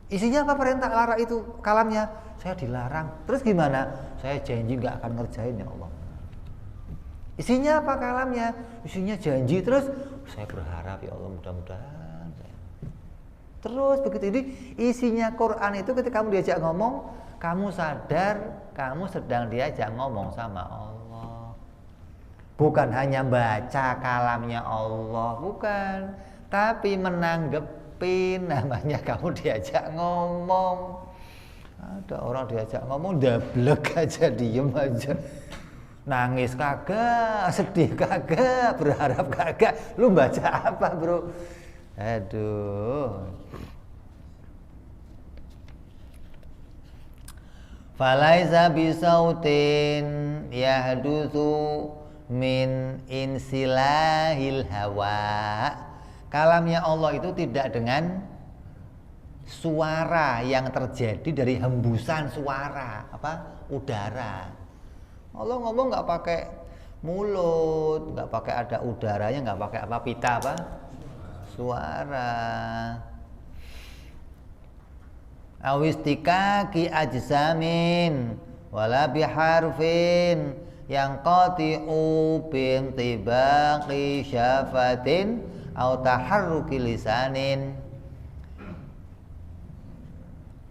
Isinya apa perintah larang itu kalamnya? Saya dilarang. Terus gimana? Saya janji nggak akan ngerjain ya Allah. Isinya apa kalamnya? Isinya janji. Terus saya berharap ya Allah mudah-mudahan. Terus begitu. Jadi isinya Quran itu ketika kamu diajak ngomong, kamu sadar kamu sedang diajak ngomong sama Allah. Bukan hanya baca kalamnya Allah, bukan, tapi menanggepin, namanya kamu diajak ngomong. Ada orang diajak ngomong dablek aja, diem aja. Nangis kagak, sedih kagak, berharap kagak. Lu baca apa, Bro? Aduh. Falaisa bisautin yahdutsu min insilahil hawa. Kalamnya Allah itu tidak dengan suara yang terjadi dari hembusan suara, udara. Allah ngomong nggak pakai mulut, nggak pakai ada udaranya, nggak pakai pita suara. awistikaki ajsamin wala biharfin yang qati'u bintibaqi syafatin au taharruki lisanin.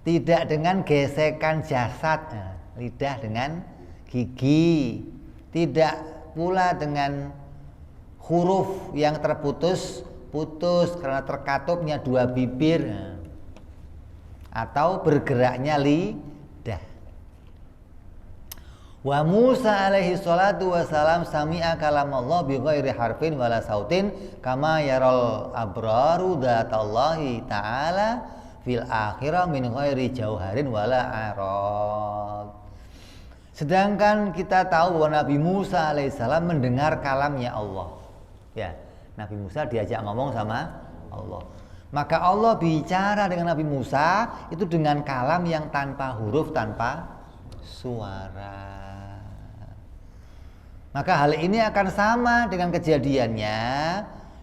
Tidak dengan gesekan jasad, lidah dengan gigi, tidak pula dengan huruf yang terputus karena terkatupnya dua bibir, atau bergeraknya lidah. Wa Musa alaihi salatu wassalam sami'a kalamallah bi ghairi harfin wala sautin kama yaral abraru dzatallahi ta'ala fil akhirah min ghairi jauharin wala arad. Sedangkan kita tahu bahwa Nabi Musa alaihissalam mendengar kalamnya Allah. Ya, Nabi Musa diajak ngomong sama Allah. Maka Allah bicara dengan Nabi Musa itu dengan kalam yang tanpa huruf, tanpa suara. Maka hal ini akan sama dengan kejadiannya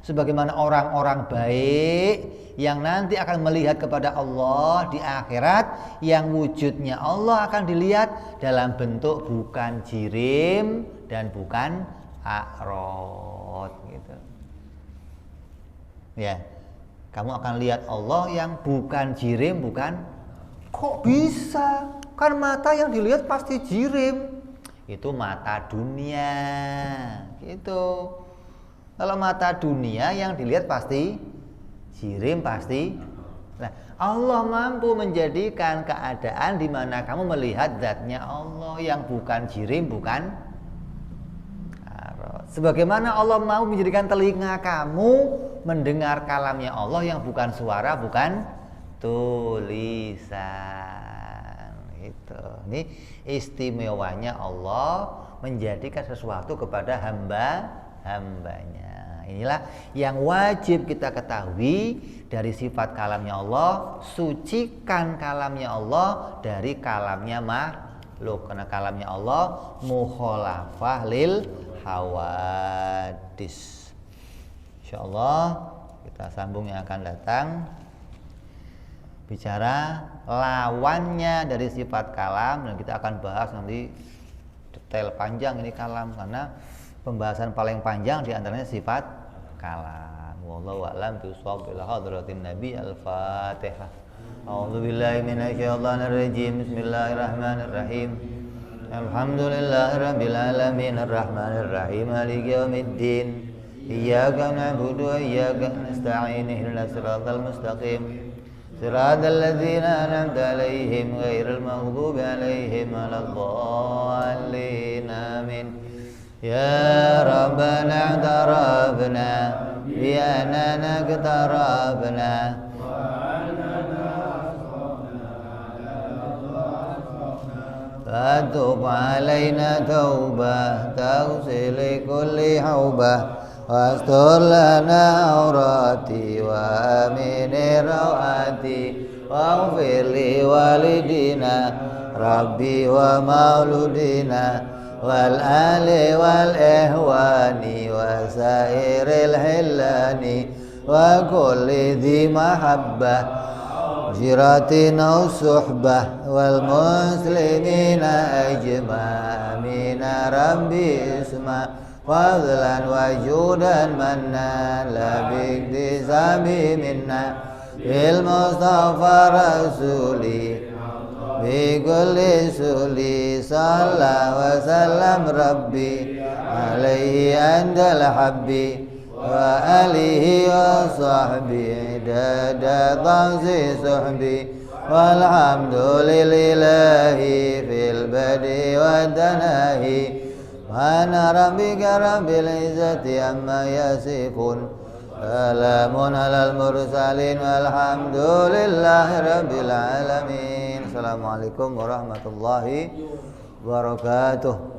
sebagaimana orang-orang baik yang nanti akan melihat kepada Allah di akhirat, yang wujudnya Allah akan dilihat dalam bentuk bukan jirim dan bukan a'rad gitu. Ya, kamu akan lihat Allah yang bukan jirim, bukan. Kok bisa? Kan mata yang dilihat pasti jirim. Itu mata dunia gitu. Kalau mata dunia yang dilihat pasti jirim, pasti. Nah, Allah mampu menjadikan keadaan di mana kamu melihat zatnya Allah yang bukan jirim, bukan arad. Sebagaimana Allah mau menjadikan telinga kamu mendengar kalamnya Allah yang bukan suara, bukan tulisan. Itu. Ini istimewanya Allah menjadikan sesuatu kepada hambanya. Inilah yang wajib kita ketahui dari sifat kalamnya Allah. Sucikan kalamnya Allah dari kalamnya makhluk, karena kalamnya Allah mukhalafah lil hawadis. InsyaAllah kita sambung yang akan datang, bicara lawannya dari sifat kalam, dan kita akan bahas nanti detail panjang ini kalam, karena pembahasan paling panjang diantaranya sifat kalam. Wallahu a'lam bishawab. Ila hadratin Nabi. Al-Fatihah. A'udzubillahi minasyaitonir rajim. Bismillahirrahmanirrahim. Alhamdulillahirabbil alamin arrahmanir rahim maliki yaumiddin. Iyyaka na'budu wa iyyaka nasta'in. Ihdinas siratal mustaqim. Siratal ladzina an'amta 'alaihim ghairil maghdubi 'alaihim waladdallin. Amin. Ya Rabbana i'tarafna bi annana iqtarafna fatub 'alaina taubah taghsil kulli haubah wastur lana aurati wa amin rawati waghfir li walidina rabbi wa mauludina wal ali wal ihwani wa sairil hillani wa kulli dhi mahabbah jiratin aw suhbah wal muslimina ajma'ina rabbi isma' fadlan wa judan manna la biktisabi minna bil mustafa rasuli bi kulli suli salla wa sallam rabbi alaihi andal habbi wa alihi wa sahbihi dada tansi suhbi walhamdulillahi fil badi wa danahi Subhana rabbika rabbil izzati amma yasifun. Salamun alal mursalin walhamdulillahi rabbil alamin. Assalamualaikum warahmatullahi wabarakatuh.